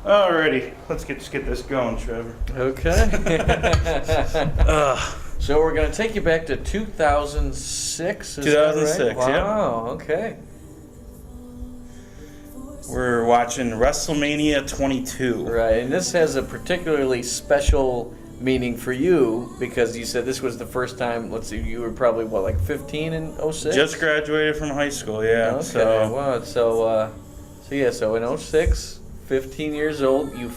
Alrighty, let's just get this going, Trevor. Okay. So we're going to take you back to 2006, is 2006, that right? Wow, yeah. okay. We're watching WrestleMania 22. Right, and this has a particularly special meaning for you because you said this was the first time, let's see, you were probably, what, like 15 in 06? Just graduated from high school, yeah. Okay, So, wow. So in 06, 15 years old, you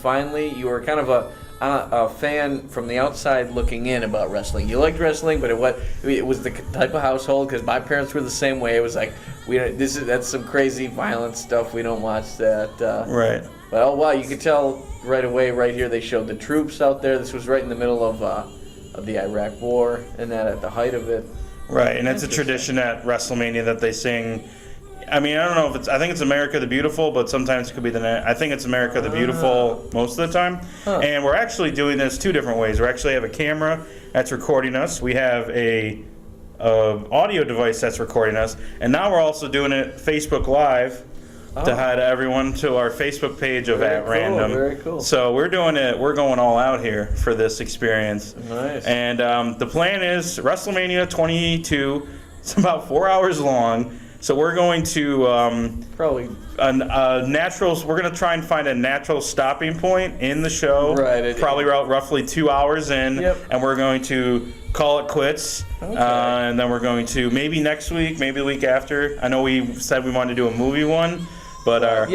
were kind of a fan from the outside looking in about wrestling. You liked wrestling, but it was the type of household, because my parents were the same way. It was like, that's some crazy violent stuff. We don't watch that. right. But oh wow, you could tell right away. Right here, they showed the troops out there. This was right in the middle of the Iraq War, and that at the height of it. Right, and it's a tradition at WrestleMania that they sing. I mean, I don't know if I think it's America the Beautiful, but sometimes it could be I think it's America the Beautiful most of the time. Huh. And we're actually doing this two different ways. We actually have a camera that's recording us. We have a audio device that's recording us. And now we're also doing it Facebook Live to hide everyone to our Facebook page of Very At cool, Random. very cool. So we're doing it. We're going all out here for this experience. Nice. And the plan is WrestleMania 22. It's about 4 hours long. So we're going to Probably. We're going to try and find a natural stopping point in the show. Right. Probably roughly 2 hours in. Yep. And we're going to call it quits. Okay. And then we're going to, maybe next week, maybe the week after. I know we said we wanted to do a movie one. But our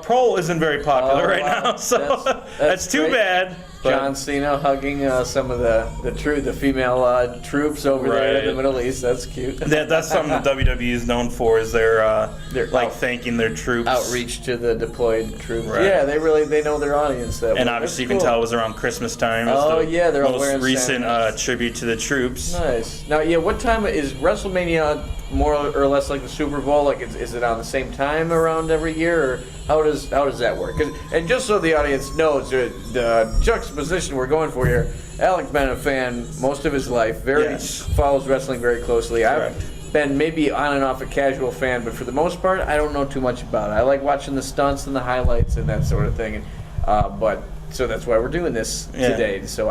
poll isn't very popular right now, so that's too bad. John Cena hugging some of the female troops over there in the Middle East. That's cute. That's something that WWE is known for, is their thanking their troops. Outreach to the deployed troops. Right. Yeah, they know their audience. And obviously you can tell it was around Christmas time. They're all wearing most recent sandals. tribute to the troops. Nice. Now, what time is WrestleMania? More or less like the Super Bowl? Like, is it on the same time around every year, or how does that work? And just so the audience knows the juxtaposition we're going for here, Alec's been a fan most of his life. Follows wrestling very closely. Correct. I've been maybe on and off a casual fan, but for the most part, I don't know too much about it. I like watching the stunts and the highlights and that sort of thing. So that's why we're doing this today, so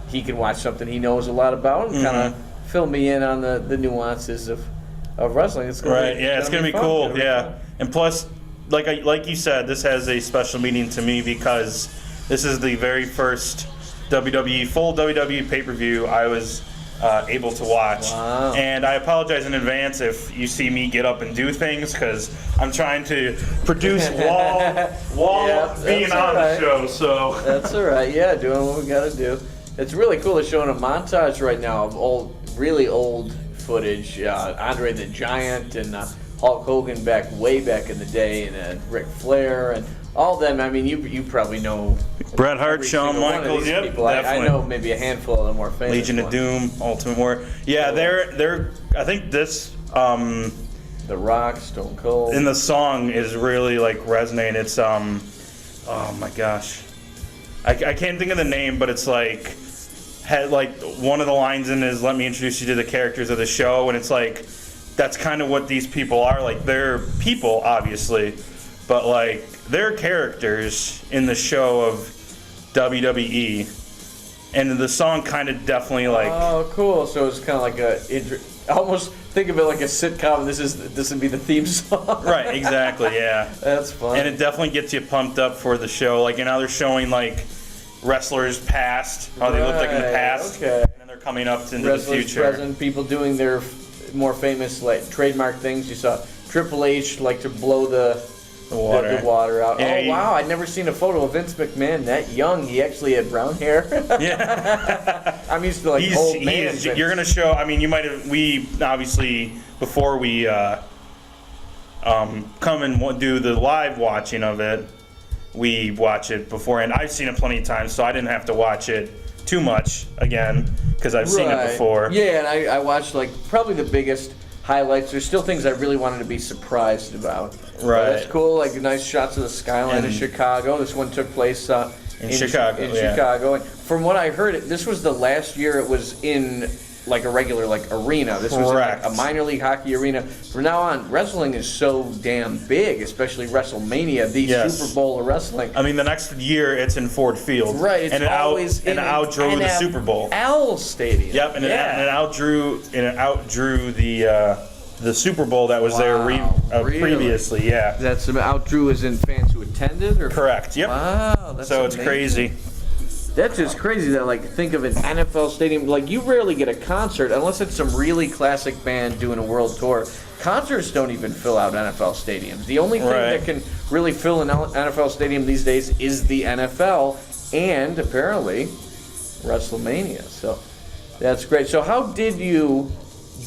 he can watch something he knows a lot about and kind of fill me in on the nuances of wrestling. It's gonna it's gonna be cool. Yeah, and plus, like you said, this has a special meaning to me because this is the very first full WWE pay-per-view I was able to watch. Wow. And I apologize in advance if you see me get up and do things, because I'm trying to produce while being on the show. So that's all right. Yeah, doing what we got to do. It's really cool. They're showing a montage right now of really old footage. Andre the Giant and Hulk Hogan way back in the day, and Ric Flair and all of them. I mean, you probably know Bret Hart, Shawn Michaels. Yep, people. I know maybe a handful of the more famous Legion of Doom, Ultimate Warrior. Yeah, they're. I think this. The Rock, Stone Cold. And the song is really resonating. It's oh my gosh, I can't think of the name, but it's one of the lines in it is, "Let me introduce you to the characters of the show," and it's that's kind of what these people are. They're people, obviously, but they're characters in the show of WWE, and the song kind of definitely Oh, cool! So it's kind of almost think of it like a sitcom. This would be the theme song. Right, exactly, yeah. That's fun. And it definitely gets you pumped up for the show. Now they're showing wrestlers past, how they looked in the past, and then they're coming up into the future. Present, people doing their more famous trademark things. You saw Triple H to blow the water out. Yeah, oh wow! I'd never seen a photo of Vince McMahon that young. He actually had brown hair. Yeah, I'm used to old man. You're gonna show. I mean, you might have. We obviously before we come and do the live watching of it, we watch it before, and I've seen it plenty of times, so I didn't have to watch it too much again because I've seen it before. Yeah, and I watched probably the biggest highlights. There's still things I really wanted to be surprised about. Right. That's cool. Nice shots of the skyline of Chicago. This one took place in Chicago. Chicago. And from what I heard, this was the last year it was in like a regular like arena. This was in, like, a minor league hockey arena. From now on, wrestling is so damn big, especially WrestleMania, the Super Bowl of wrestling. I mean, the next year it's in Ford Field, right? It's always and it outdrew the Super Bowl. NFL Stadium. Yep, and it outdrew the Super Bowl that was there previously. Yeah, that's outdrew as in fans who attended, or correct. Yep. Wow, that's so amazing. It's crazy. That's just crazy that, like, think of an NFL stadium. Like, you rarely get a concert unless it's some really classic band doing a world tour. Concerts don't even fill out NFL stadiums. The only thing that can really fill an NFL stadium these days is the NFL and apparently WrestleMania. So that's great. So how did you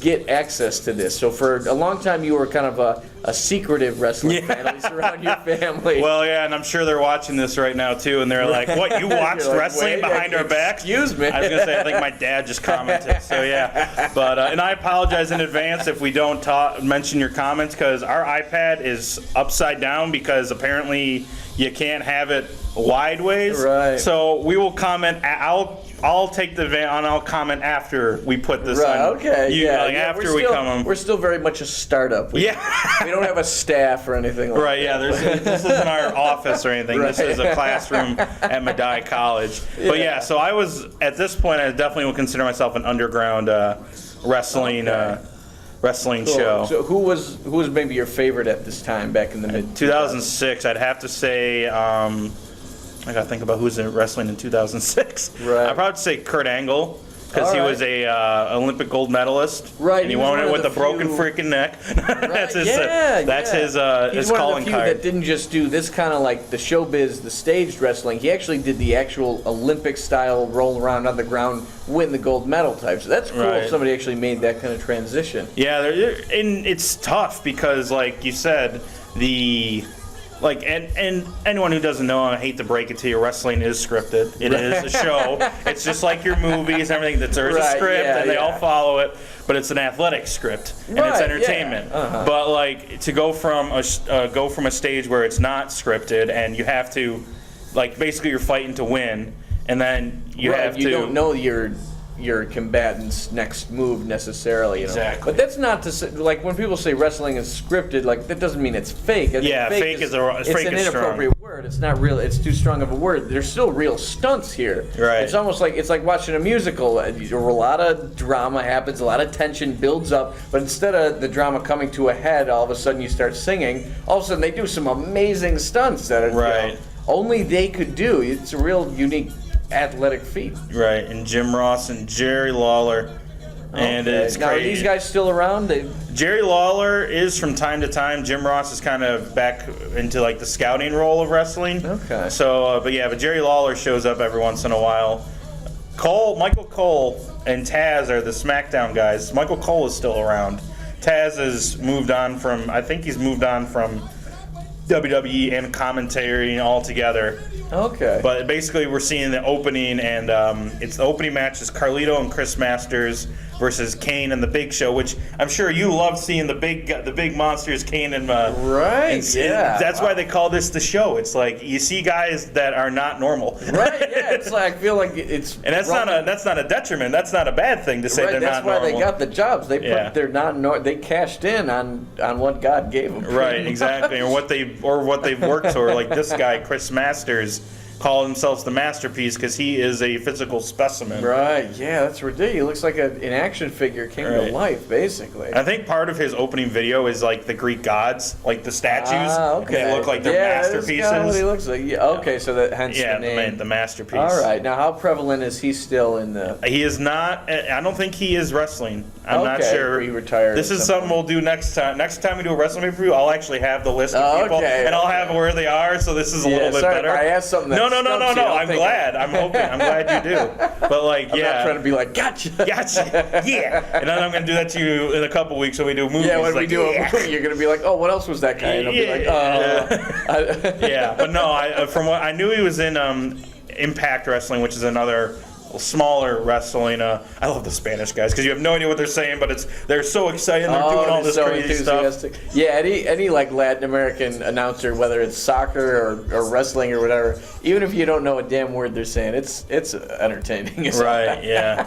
get access to this? So for a long time you were kind of a secretive wrestling fan, at least around your family. Well, yeah, and I'm sure they're watching this right now too, and they're like, "What? You watched wrestling behind our backs?" Excuse me. I was gonna say, I think my dad just commented. So yeah, but and I apologize in advance if we don't mention your comments, because our iPad is upside down because apparently you can't have it wideways. Right. So we will comment. I'll take the van and I'll comment after we put this on. Okay. After we come. We're still very much a startup. We don't have a staff or anything like that. Right, yeah. This isn't our office or anything. Right. This is a classroom at Medaille College. But yeah, so I was, at this point, I definitely would consider myself an underground wrestling show. So who was maybe your favorite at this time back in the mid 2006? I'd have to say, I gotta think about who's in wrestling in 2006. Right. I'd probably say Kurt Angle, because he was a Olympic gold medalist. Right. And he won it with a broken freaking neck. That's his. His He's one calling of the few card. that didn't just do this kind of like the showbiz, the staged wrestling. He actually did the actual Olympic style roll around on the ground, win the gold medal type. So that's cool if somebody actually made that kind of transition. Yeah, and it's tough because, like you said, and anyone who doesn't know, I hate to break it to you, wrestling is scripted. It is a show. It's just like your movies and everything. There's a script, and they all follow it, but it's an athletic script, and it's entertainment. Yeah. Uh-huh. But like to go from a stage where it's not scripted, and you have to, like, basically you're fighting to win, and then you don't know your combatant's next move necessarily, you know. Exactly. But that's not to say, like, when people say wrestling is scripted, like, that doesn't mean it's fake. Fake is an inappropriate word. It's not real. It's too strong of a word. There's still real stunts here. Right. It's almost like watching a musical. A lot of drama happens, a lot of tension builds up, but instead of the drama coming to a head, all of a sudden you start singing. All of a sudden they do some amazing stunts that are only they could do. It's a real unique athletic feat. Right, and Jim Ross and Jerry Lawler. And it's now, crazy. Are these guys still around? Jerry Lawler is from time to time. Jim Ross is kind of back into like the scouting role of wrestling. Okay. So, but Jerry Lawler shows up every once in a while. Michael Cole and Taz are the SmackDown guys. Michael Cole is still around. Taz has moved on from, I think he's moved on from WWE and commentary altogether. Okay. But basically, we're seeing the opening, and it's the opening match is Carlito and Chris Masters versus Kane and the Big Show, which I'm sure you love seeing the big monsters, Kane and right. That's why they call this the show. It's like you see guys that are not normal. Right. Yeah. It's like I feel like it's. And that's not a detriment. That's not a bad thing to say they're not normal. That's why they got the jobs. They put they cashed in on what God gave them. Right. Exactly. or what they've worked for. Like this guy, Chris Masters, call themselves the Masterpiece because he is a physical specimen. Right, yeah, that's ridiculous. He looks like an action figure came to life, basically. I think part of his opening video is like the Greek gods, like the statues. Okay. And they look like they're masterpieces. Yeah, what he looks like. Yeah, okay, so that hence the name. The Masterpiece. All right, now how prevalent is he still in the... He is not, I don't think he is wrestling. I'm not sure. He retired. This is something we'll do next time. Next time we do a wrestling review, I'll actually have the list of people, and I'll have where they are, so this is a little bit better. I asked something No. I'm glad. I'm hoping. I'm glad you do. But like, I'm not trying to be like, gotcha. Yeah. And then I'm gonna do that to you in a couple weeks when we do movies. Yeah, when we do a movie, you're gonna be like, oh, what else was that guy? And I'll be like, yeah. But no, from what I knew, he was in Impact Wrestling, which is another smaller wrestling. I love the Spanish guys because you have no idea what they're saying, but they're so excited. They're doing all this crazy stuff. Yeah, any like Latin American announcer, whether it's soccer or wrestling or whatever, even if you don't know a damn word they're saying, it's entertaining. Right? Yeah.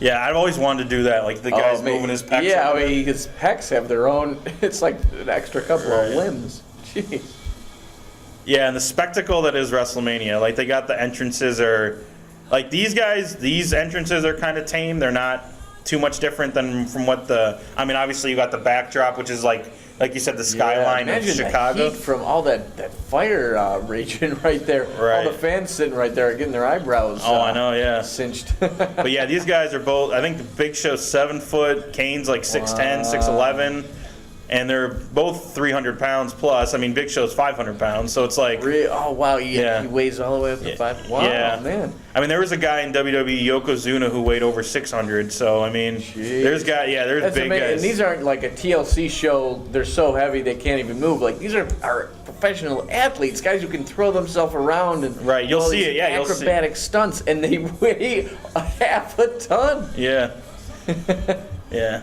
Yeah, I've always wanted to do that. Like the guy's moving his pecs. Yeah, over I mean, his pecs have their own. It's like an extra couple of limbs. Jeez. Yeah, and the spectacle that is WrestleMania. Like they got the entrances are, like these guys. These entrances are kind of tame. They're not too much different than from what the. I mean, obviously you got the backdrop, which is like you said, the skyline of Chicago. The heat from all that fire raging right there. Right. All the fans sitting right there getting their eyebrows. Oh, I know, yeah. Cinched. But yeah, these guys are both. I think the Big Show's 7 foot, Kane's like 6'10", 6'11", and they're both 300 pounds plus. I mean, Big Show's 500 pounds, so it's like. Oh wow, he weighs all the way up to 5. Wow, man. I mean, there was a guy in WWE, Yokozuna, who weighed over 600. So I mean, there's That's big amazing. guys. And these aren't like a TLC show. They're so heavy they can't even move. Like these are professional athletes, guys who can throw themselves around and right. You'll all see these it. Yeah, acrobatic stunts, and they weigh a half a ton. Yeah. Yeah.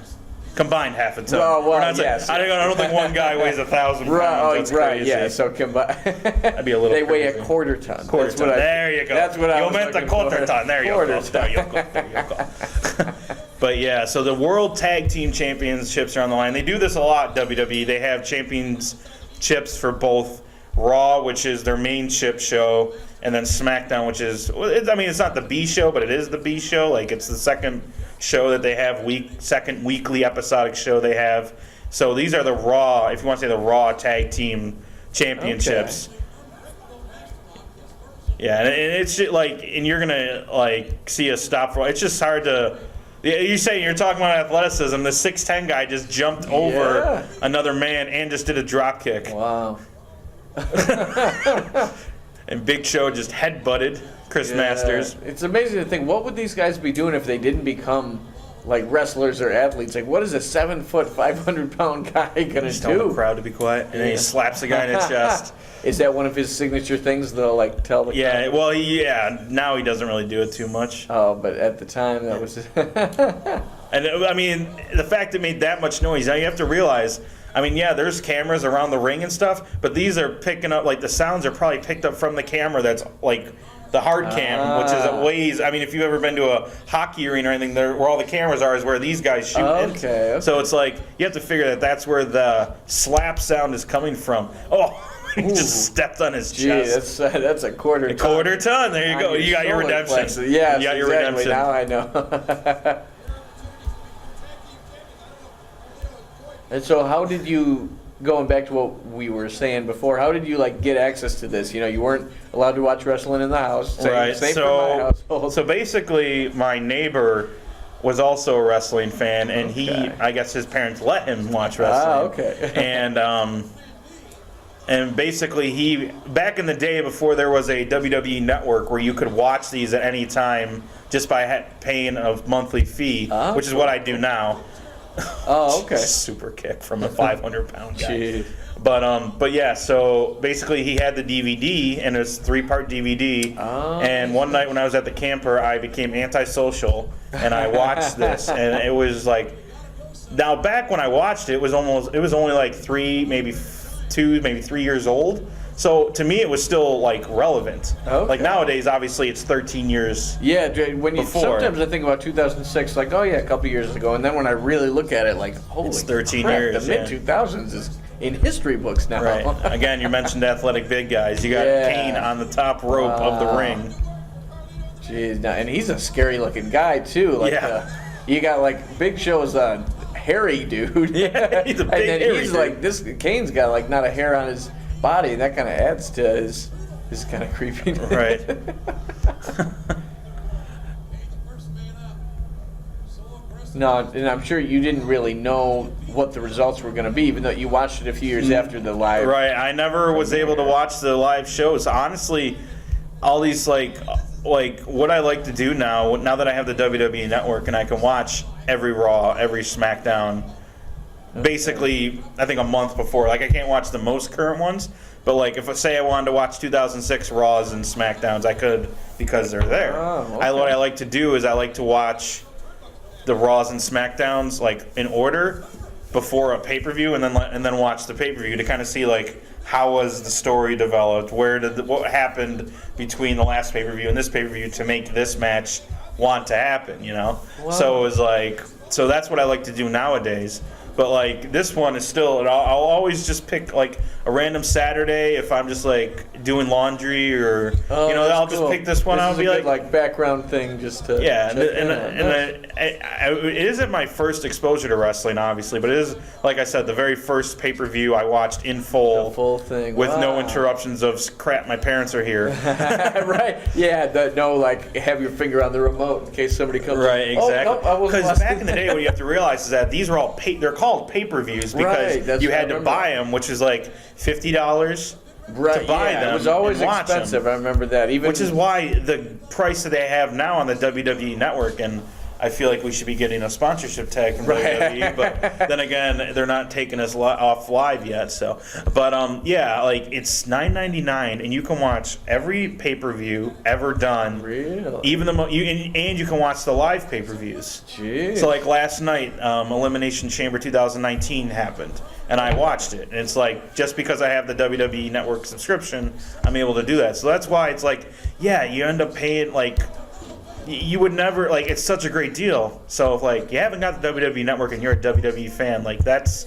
Combined half a ton. Well, yes. I don't think one guy weighs 1,000 pounds. That's right, crazy. yeah. So combined. That'd be a little. They weigh crazy. a quarter ton. Quarter ton. There you go. That's what I You was meant the looking quarter for. ton. There you go. There you go. But yeah, so the World Tag Team Championships are on the line. They do this a lot, WWE. They have championships for both Raw, which is their main ship show, and then SmackDown, which is, I mean, it's not the B show, but it is the B show. Like, it's the second show that they have, second weekly episodic show they have. So these are the Raw, if you want to say the Raw Tag Team Championships. Okay. Yeah, and it's just like, and you're gonna like see a stop for. It's just hard to. You're talking about athleticism. The 6'10" guy just jumped over another man and just did a drop kick. Wow. And Big Show just headbutted Chris Masters. It's amazing to think, what would these guys be doing if they didn't become like wrestlers or athletes? Like, what is a 7 foot, 500-pound guy gonna just tell the crowd to be quiet, and then he slaps the guy in the chest. Is that one of his signature things? They'll like tell the crowd? Well, now he doesn't really do it too much. Oh, but at the time that was. And I mean, the fact it made that much noise. Now you have to realize. I mean, yeah, there's cameras around the ring and stuff, but these are picking up, like, the sounds are probably picked up from the camera that's, like, the hard cam, which is it weighs. I mean, if you've ever been to a hockey arena or anything, where all the cameras are is where these guys shoot Okay. So it's like, you have to figure that that's where the slap sound is coming from. Oh, he just stepped on his chest. That's a quarter ton. A quarter ton, there you go. You got your redemption. Yeah, you got your exactly. redemption. Now I know. And so how did you, going back to what we were saying before, how did you like get access to this? You know, you weren't allowed to watch wrestling in the house. Same for my household. So basically, my neighbor was also a wrestling fan, and I guess his parents let him watch wrestling. Okay. And basically, back in the day before there was a WWE network where you could watch these at any time just by paying a monthly fee, which is what I do now. Oh, okay. Super kick from a 500-pound guy. Jeez. But yeah, so basically he had the DVD, and it was 3-part DVD. And one night when I was at the camper, I became antisocial, and I watched this, and it was like, now back when I watched it, it was only like 3, maybe 2, maybe 3 years old. So to me, it was still like relevant. Okay. Like nowadays, obviously, it's 13 years. Yeah, when you before. Sometimes I think about 2006, like, oh yeah, a couple years ago, and then when I really look at it, like, holy, it's 13 crap, years. The mid 2000s is in history books now. Right. Again, you mentioned athletic big guys. You got Kane on the top rope of the ring. Jeez, and he's a scary looking guy too. Like, you got like Big Show's a hairy dude. Yeah, he's a big and then hairy he's dude. like this. Kane's got like not a hair on his body, and that kind of adds to his kind of creepiness. Right. No, and I'm sure you didn't really know what the results were going to be, even though you watched it a few years after the live. Right. I never was able to watch the live shows. Honestly, all these like what I like to do now that I have the WWE Network and I can watch every Raw, every SmackDown, basically I think a month before. Like I can't watch the most current ones, but like if say I wanted to watch 2006 Raws and SmackDowns, I could because they're there. What I like to do is I like to watch the Raws and SmackDowns like in order before a pay-per-view, and then watch the pay-per-view to kind of see like how was the story developed, what happened between the last pay-per-view and this pay-per-view to make this match want to happen, you know? Wow. So it was like, so that's what I like to do nowadays. But like this one is still, I'll always just pick like a random Saturday if I'm just like doing laundry or I'll just pick this one. I'll be like background thing just to it isn't my first exposure to wrestling, obviously, but it is, like I said, the very first pay-per-view I watched in full, the full thing with no interruptions of crap. My parents are here. Right? Yeah. No, like have your finger on the remote in case somebody comes. Right. Exactly. Because Because back in the day, what you have to realize is that these were all they're called pay-per-views because you had to buy them, which is like $50 to buy them. It was always and watch expensive. them. I remember that. Which is why the price that they have now on the WWE Network, and I feel like we should be getting a sponsorship tag from WWE, but then again, they're not taking us off live yet. So, but like it's $9.99, and you can watch every pay-per-view ever done. Really? Even and you can watch the live pay-per-views. Jeez. So like last night, Elimination Chamber 2019 happened, and I watched it. And it's like, just because I have the WWE Network subscription, I'm able to do that. So that's why it's like, yeah, you end up paying like. You would never, like, it's such a great deal. So if like you haven't got the WWE Network and you're a WWE fan, like that's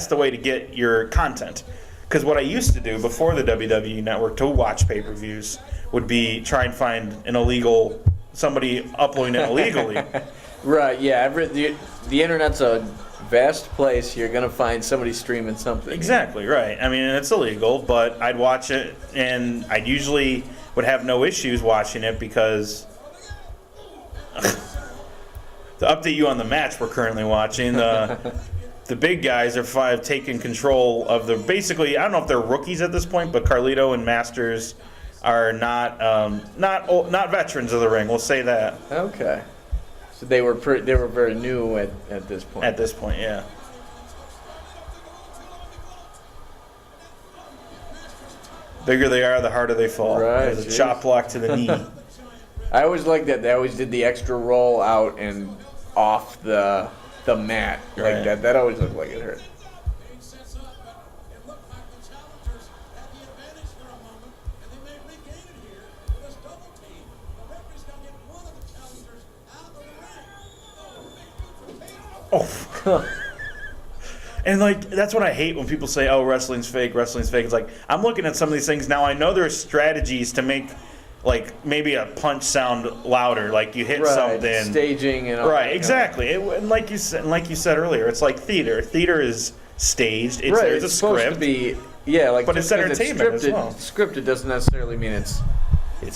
the way to get your content. Because what I used to do before the WWE Network to watch pay-per-views would be try and find somebody uploading it illegally. Right. Yeah. The internet's a vast place. You're gonna find somebody streaming something. Exactly. Right. I mean, it's illegal, but I'd watch it, and I usually would have no issues watching it because. To update you on the match we're currently watching, the big guys are taking control of the. Basically, I don't know if they're rookies at this point, but Carlito and Masters are not veterans of the ring. We'll say that. Okay. So they were very new at this point. At this point, yeah. Bigger they are, the harder they fall. Right. There's a chop block to the knee. I always liked that. They always did the extra roll out and off the mat like Right. that. That always looked like it hurt. Oh. And like that's what I hate when people say, "Oh, wrestling's fake, wrestling's fake." It's like I'm looking at some of these things now. I know there's strategies to make like maybe a punch sound louder, like you hit something, staging and all right, that, exactly. And like you said earlier, it's like theater. Theater is staged. It's, right, there's it's a supposed script, to be but it's entertainment as well. Scripted doesn't necessarily mean it's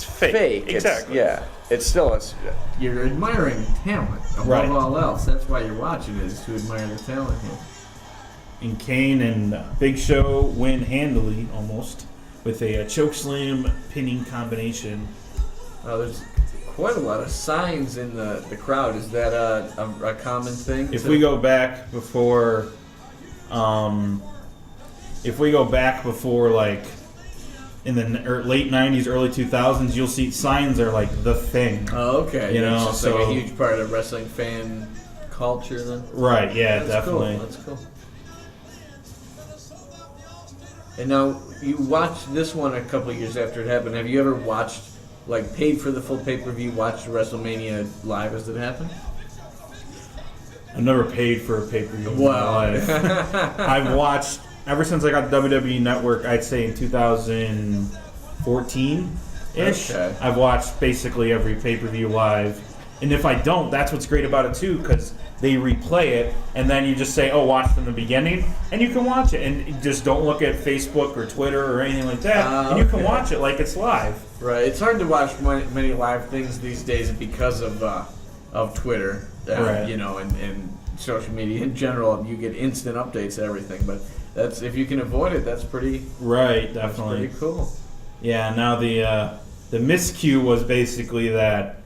fake. Exactly. It's still You're admiring talent above Right. all else. That's why you're watching it, is to admire the talent here. And Kane and Big Show win handily, almost, with a chokeslam pinning combination. there's quite a lot of signs in the crowd. Is that a common thing? If we go back before, like in the late '90s, early 2000s, you'll see signs are like the thing. Oh, okay. You know, it's just so like a huge part of wrestling fan culture, then. Right? Yeah, That's definitely. Cool. That's cool. And now you watched this one a couple of years after it happened. Have you ever watched, like, paid for the full pay-per-view, watched WrestleMania live as it happened? I've never paid for a pay-per-view in Wow. my life. I've watched ever since I got the WWE Network. I'd say in 2014-ish. Okay. I've watched basically every pay-per-view live, and if I don't, that's what's great about it too, because they replay it, and then you just say, "Oh, watch from the beginning," and you can watch it, and just don't look at Facebook or Twitter or anything like that, and you can watch it like it's live. Right. It's hard to watch many live things these days because of Twitter, Right. you know, and social media in general. You get instant updates to everything, but that's if you can avoid it, that's pretty. Right, That's definitely. pretty cool. Yeah. Now the miscue was basically that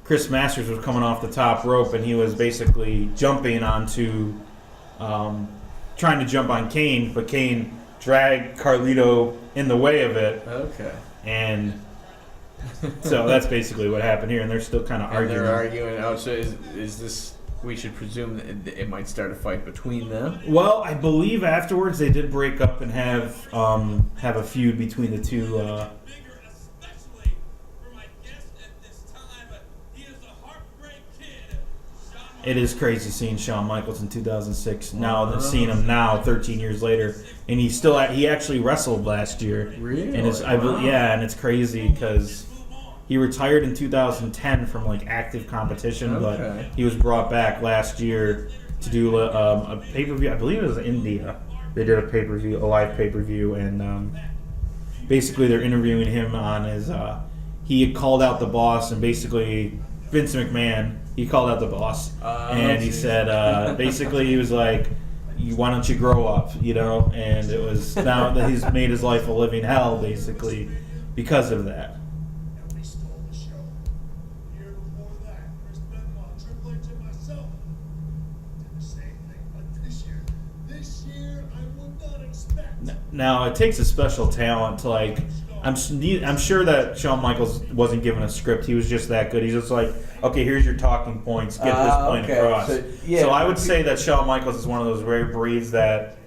Chris Masters was coming off the top rope, and he was basically jumping onto, trying to jump on Kane, but Kane dragged Carlito in the way of it, Okay. and so that's basically what happened here, and they're still kind of And arguing. they're arguing. Oh, so is this? We should presume that it might start a fight between them. Well, I believe afterwards they did break up and have a feud between the two. It is crazy seeing Shawn Michaels in 2006. Now seeing him now, 13 years later, and he actually wrestled last year. Really? And and it's crazy because he retired in 2010 from like active competition, but he was brought back last year to do a pay-per-view. I believe it was India. They did a pay-per-view, a live pay-per-view, and basically they're interviewing him on his. He had called out the boss, and basically Vince McMahon. He called out the boss, and he said, basically, he was like, "Why don't you grow up?" You know, and it was now that he's made his life a living hell, basically, because of that. We stole the show. The year before that, Chris Benoit, Triple H, and myself did the same thing. But this year, I would not expect. Now it takes a special talent to like. I'm sure that Shawn Michaels wasn't given a script. He was just that good. He's just like, okay, here's your talking points. Get this point across. So I would say that Shawn Michaels is one of those rare breeds that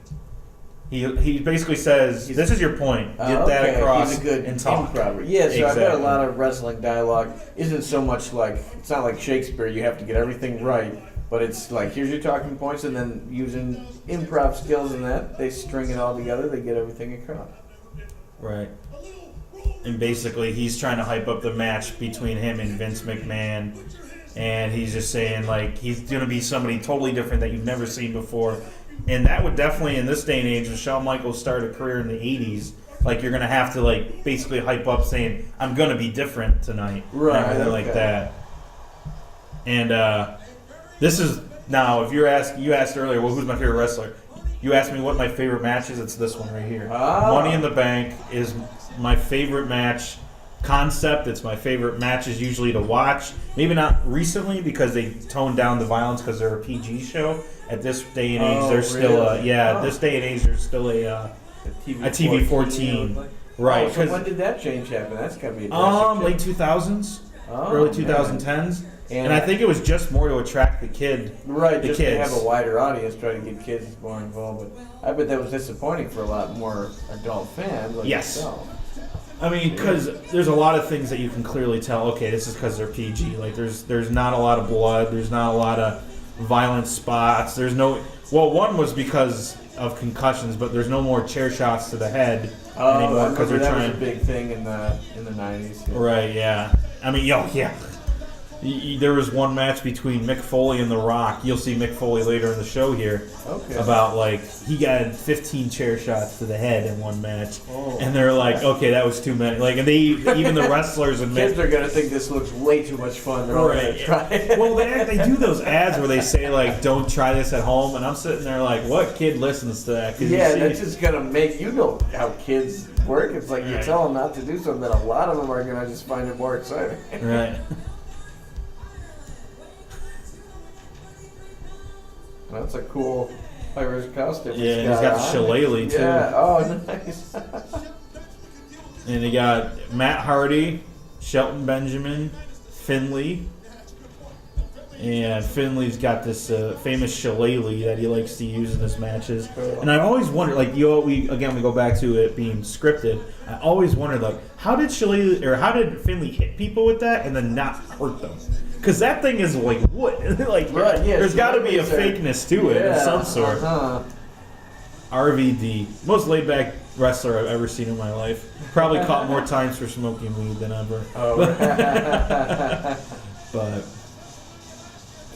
he basically says, this is your point. Get that across. He's a good and talk. improver. Yeah, so I've got a lot of wrestling dialogue. Isn't so much like, it's not like Shakespeare. You have to get everything right. But it's like, here's your talking points, and then using improv skills and that, they string it all together. They get everything across. Right. And basically, he's trying to hype up the match between him and Vince McMahon. And he's just saying, like, he's going to be somebody totally different that you've never seen before. And that would definitely, in this day and age, when Shawn Michaels started a career in the 80s, like, you're going to have to, like, basically hype up saying, I'm going to be different tonight. Right. And everything like that. And this is, now, if you asked earlier, well, who's my favorite wrestler? You asked me what my favorite match is, it's this one right here. Money in the Bank is my favorite match concept. It's my favorite matches usually to watch. Maybe not recently because they toned down the violence because they're a PG show. At this day and age, there's still this day and age there's still a TV 14. Right. So when did that change happen? That's gotta be late 2000s, early 2010s. And I think it was just more to attract the kid. Right, the just kids. to have a wider audience, trying to get kids more involved. But I bet that was disappointing for a lot more adult fans like yourself. I mean, because there's a lot of things that you can clearly tell, okay, this is because they're PG. Like, there's not a lot of blood. There's not a lot of violent spots. There's no... Well, one was because of concussions, but there's no more chair shots to the head anymore. Because that was a big thing in the 90s. Yeah. Right, yeah. I mean, there was one match between Mick Foley and The Rock. You'll see Mick Foley later in the show here. Okay. About, like, he got 15 chair shots to the head in one match. And they're like, okay, that was too many. Like, and even the wrestlers admit... Kids are going to think this looks way too much fun. They're all going to try it. Well, they do those ads where they say, like, don't try this at home. And I'm sitting there like, what kid listens to that? That's just going to make... You know how kids work. It's like you tell them not to do something, that a lot of them are going to just find it more exciting. Right. That's a cool Irish costume. Yeah, and he's got the shillelagh, too. Yeah, oh, nice. And he got Matt Hardy, Shelton Benjamin, Finlay. And Finlay's got this famous shillelagh that he likes to use in his matches. And I've always wondered, like, we go back to it being scripted. I always wondered, like, how did Finlay hit people with that and then not hurt them? Because that thing is like wood. There's got to be a fakeness to it of some sort. RVD, most laid back wrestler I've ever seen in my life. Probably caught more times for smoking weed than ever. But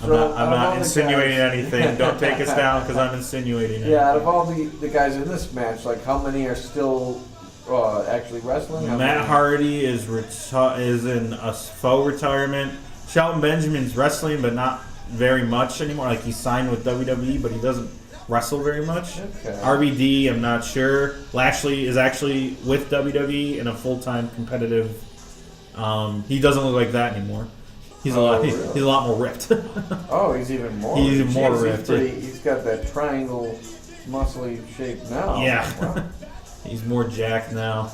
I'm not insinuating anything. Don't take us down because I'm insinuating anything. Yeah, out of all the guys in this match, like, how many are still actually wrestling? Matt Hardy is in a faux retirement. Shelton Benjamin's wrestling, but not very much anymore. Like, he's signed with WWE, but he doesn't wrestle very much. Okay. RVD, I'm not sure. Lashley is actually with WWE in a full-time competitive. He doesn't look like that anymore. He's a lot more ripped. He's even more. He's even more ripped. He's got that triangle, muscly shape now. Yeah, wow. He's more jacked now.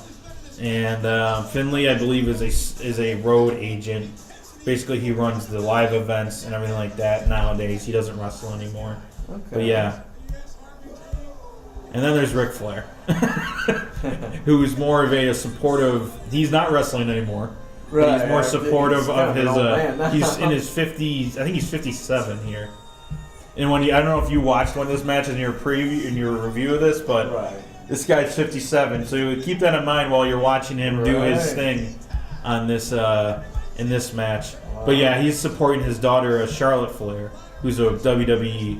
And Finlay, I believe, is a road agent. Basically, he runs the live events and everything like that nowadays. He doesn't wrestle anymore. Okay. But yeah. And then there's Ric Flair, who's more of a supportive. He's not wrestling anymore, But he's Right, more he's supportive kind of of an his. old man now. He's in his 50s. I think he's 57 here. And when I don't know if you watched one of those matches in your preview, in your review of this, but Right. this guy's 57. So keep that in mind while you're watching him do his Right. thing on this in this match. But yeah, he's supporting his daughter, Charlotte Flair, who's a WWE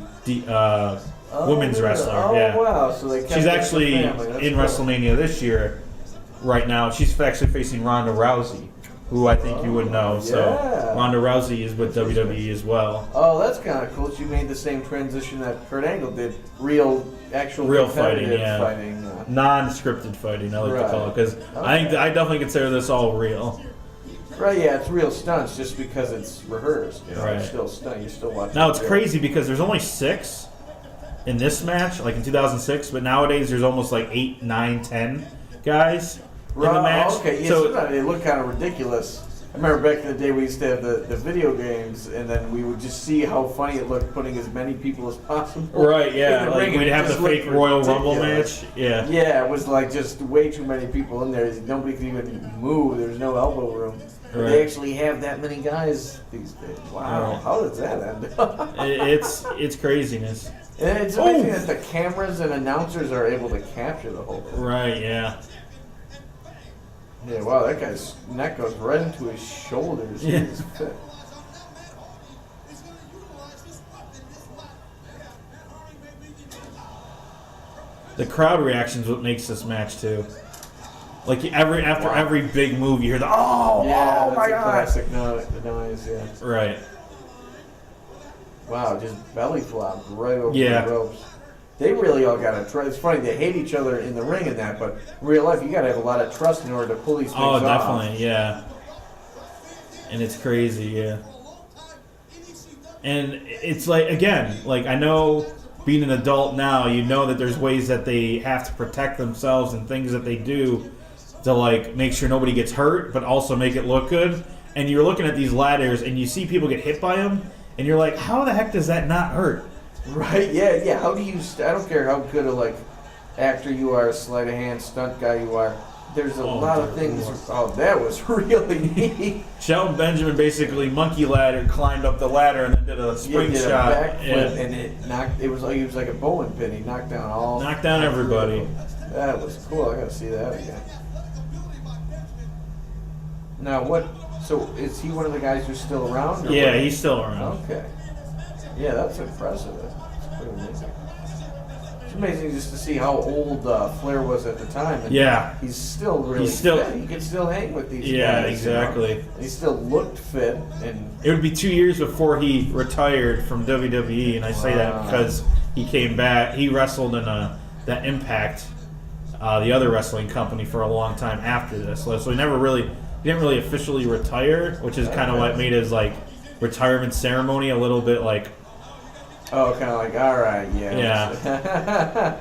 women's really? wrestler. Oh, yeah. wow. So they kept She's it as a actually family. That's in cool. WrestleMania this year. Right now, she's actually facing Ronda Rousey, who I think you would know. So yeah. Ronda Rousey is with WWE as well. Oh, that's kind of cool. She made the same transition that Kurt Angle did. Actual Real competitive fighting, yeah. fighting. Non-scripted fighting, I like to call it, because Okay. I definitely consider this all real. Right, yeah, it's real stunts just because it's rehearsed. You know, Right. It's still stunt. You still watch. Now it's it. crazy because there's only 6 in this match, like in 2006, but nowadays there's almost like 8, 9, 10 guys in the match. Okay, yeah, so sometimes they look kind of ridiculous. I remember back in the day we used to have the video games, and then we would just see how funny it looked putting as many people as possible. right, yeah, in the like ring, and we'd it have the just fake looked Royal Rumble ridiculous. match. Yeah. Yeah, it was like just way too many people in there. Nobody could even move. There was no elbow room. Right. They actually have that many guys these days. Wow, Right. how does that end? It's craziness. And it's amazing that the cameras and announcers are able to capture the whole thing. Right, yeah. Yeah, wow, that guy's neck goes right into his shoulders. Yeah. He's fit. The crowd reaction's what makes this match too. Like after every big move, you hear the oh, Yeah, oh that's my a god. classic noise, yeah. Right. Wow, just belly flopped right over Yeah. the ropes. They really all got to trust. It's funny, they hate each other in the ring and that, but in real life, you got to have a lot of trust in order to pull these things Oh, off. definitely, yeah. And it's crazy, yeah. And it's like, again, like I know being an adult now, you know that there's ways that they have to protect themselves and things that they do to like make sure nobody gets hurt, but also make it look good. And you're looking at these ladders and you see people get hit by them, and you're like, how the heck does that not hurt? Right, yeah. How do you, I don't care how good a, like, actor you are, sleight of hand, stunt guy you are, there's a lot of things. Oh, that was really neat. Shelton Benjamin basically monkey ladder climbed up the ladder and then did a spring Did a shot. backflip, and it knocked, it was like a bowling pin. He knocked down all. Knocked down everybody. That was cool. I gotta see that again. Now what? So is he one of the guys who's still around? Or Yeah, what? he's still around. Okay. Yeah, that's impressive. That's pretty amazing. It's amazing just to see how old Flair was at the time. And Yeah. he's still really fit. He can still hang with these Yeah, guys. exactly. You know? He still looked fit, and It would be 2 years before he retired from WWE, and I say that Wow. because he came back. He wrestled in that Impact, the other wrestling company, for a long time after this. So he didn't really officially retire, which is kind of what made his like retirement ceremony a little bit like. oh, kind of like, all right, yeah. Yeah.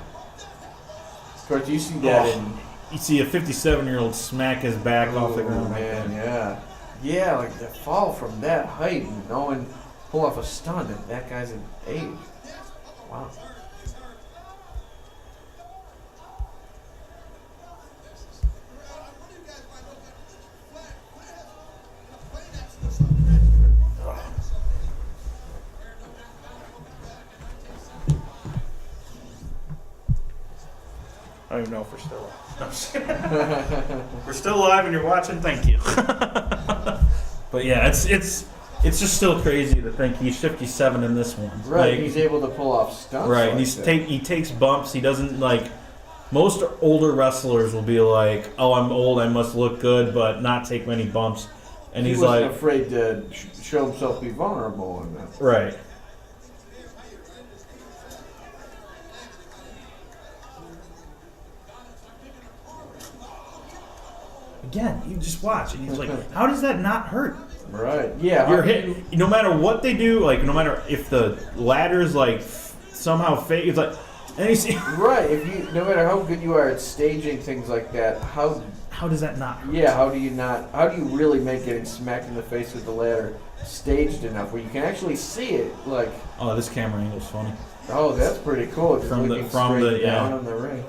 Of course, you see that in. You see a 57-year-old smack his back off the ground. Man, yeah. Yeah, like the fall from that height and knowing pull off a stunt at that guy's age. Wow. I don't even know if we're still alive. No, I'm just kidding. We're still alive and you're watching. Thank you. But yeah, it's just still crazy to think he's 57 in this one. Right, Like, he's able to pull off stunts. right, like and that. he takes bumps. He doesn't like. Most older wrestlers will be like, "Oh, I'm old. I must look good, but not take many bumps." And he he's wasn't like, afraid to show himself be vulnerable in that. right. Again, you just watch, and he's like, "How does that not hurt?" Right. Yeah. You're how do you- hit. No matter what they do, like no matter if the ladder's like somehow fake, it's like, and you see, Right. If you, no matter how good you are at staging things like that, how does that not hurt? yeah, how do you really make getting smacked in the face with the ladder staged enough where you can actually see it? Like, Oh, this camera angle's funny. oh, that's pretty cool. Just From the- looking from straight the- yeah. down on the ring.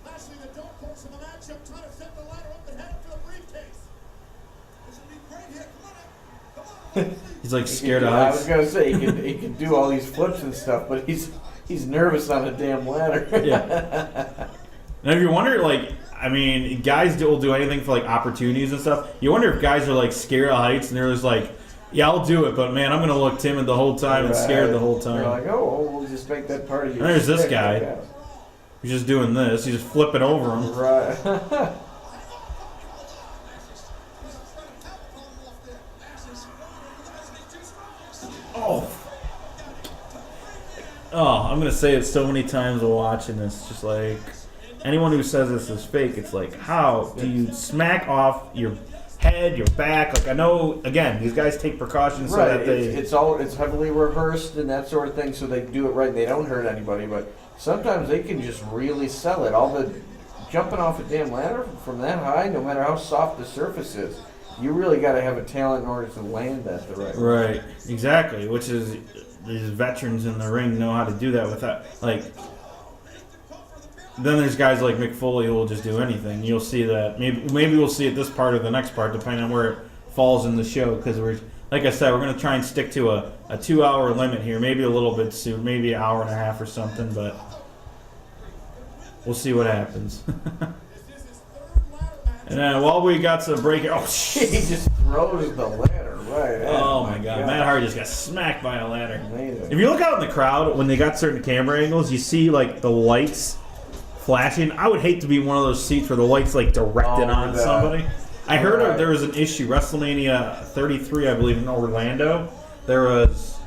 Lastly, the don't force of the matchup, trying to set the ladder up He's like scared of I was heights. gonna say he can do all these flips and stuff, but he's nervous on a damn ladder. Yeah. And if you wonder, like, I mean, guys will do anything for like opportunities and stuff. You wonder if guys are like scared of heights and they're just like, yeah, I'll do it, but man, I'm gonna look timid the whole time and scared the whole time. You're like, oh, we'll just make that part of you. And there's this sick, guy. I guess. He's just doing this. He's just flipping over him. Right. Oh, I'm gonna say it so many times while watching this. Just like anyone who says this is fake, it's like, how do you smack off your head, your back? Like, I know, again, these guys take precautions so that they. It's heavily rehearsed and that sort of thing, so they do it right and they don't hurt anybody. But sometimes they can just really sell it. All the jumping off a damn ladder from that high, no matter how soft the surface is, you really got to have a talent in order to land that the right way. Right, exactly. Which is, these veterans in the ring know how to do that without, like. Then there's guys like Mick Foley who will just do anything. You'll see that. Maybe we'll see it this part or the next part, depending on where it falls in the show. Because we're, like I said, we're going to try and stick to a 2-hour limit here. Maybe a little bit soon, maybe an hour and a half or something. But we'll see what happens. And then while we got to break it, oh shit! He just throws the ladder right at Oh him. my god, Matt Hardy just got smacked by a ladder. Amazing. If you look out in the crowd when they got certain camera angles, you see like the lights flashing. I would hate to be one of those seats where the lights like directed on somebody. I heard there was an issue WrestleMania 33, I believe, in Orlando. There was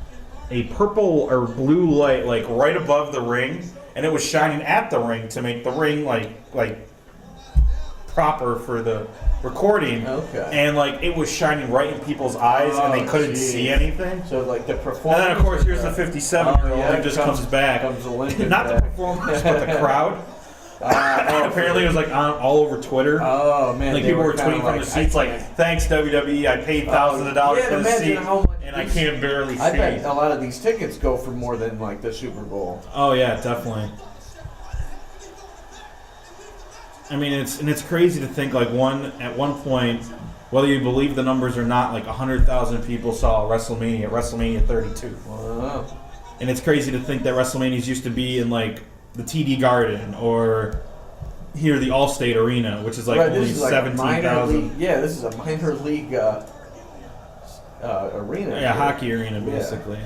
a purple or blue light like right above the ring, and it was shining at the ring to make the ring like proper for the recording. Okay. And like it was shining right in people's eyes, and they couldn't see anything. So like the performance. And then of course here's the 57-year-old who just comes back. Not the performers, but the crowd. Apparently it was like all over Twitter. Oh man! Like people were tweeting from the seats like, "Thanks WWE, I paid thousands of dollars for the seat, and I can't barely see." I bet a lot of these tickets go for more than like the Super Bowl. Oh yeah, definitely. I mean, it's crazy to think like at one point, whether you believe the numbers or not, like 100,000 people saw WrestleMania 32. Wow. And it's crazy to think that WrestleManias used to be in like the TD Garden or here the Allstate Arena, which is like only 17,000. Yeah, this is a minor league arena. Yeah, hockey arena basically.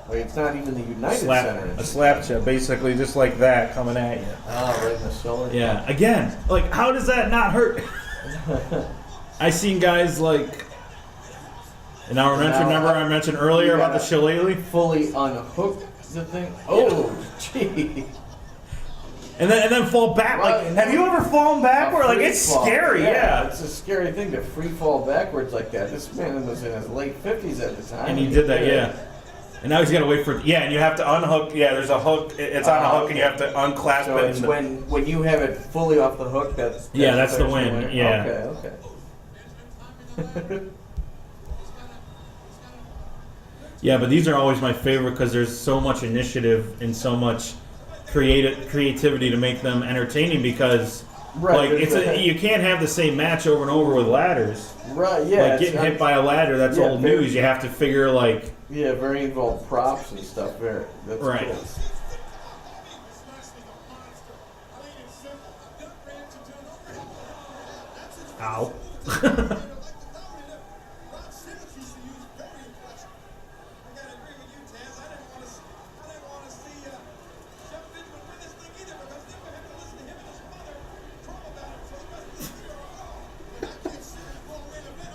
Like, it's not even the United Center. A slap shot, basically, just like that coming at you. Oh, right in the shoulder. Yeah, again, like how does that not hurt? I seen guys like. And now remember I mentioned earlier about the shillelagh? Fully unhook the thing. Oh, gee. And then fall back. Like, have you ever fallen backward? Like, it's scary, yeah. It's a scary thing to free fall backwards like that. This man was in his late 50s at the time. And he did that, yeah. And now he's got to wait for it. Yeah, and you have to unhook. Yeah, there's a hook. It's on a hook, and you have to unclasp so it. It's when you have it fully off the hook, that's the win. Yeah. Okay. Yeah, but these are always my favorite because there's so much initiative and so much creativity to make them entertaining because you can't have the same match over and over with ladders. Right, yeah. Like getting hit by a ladder, that's old news. You have to figure like... Yeah, very involved props and stuff there. That's right. Cool. Ow.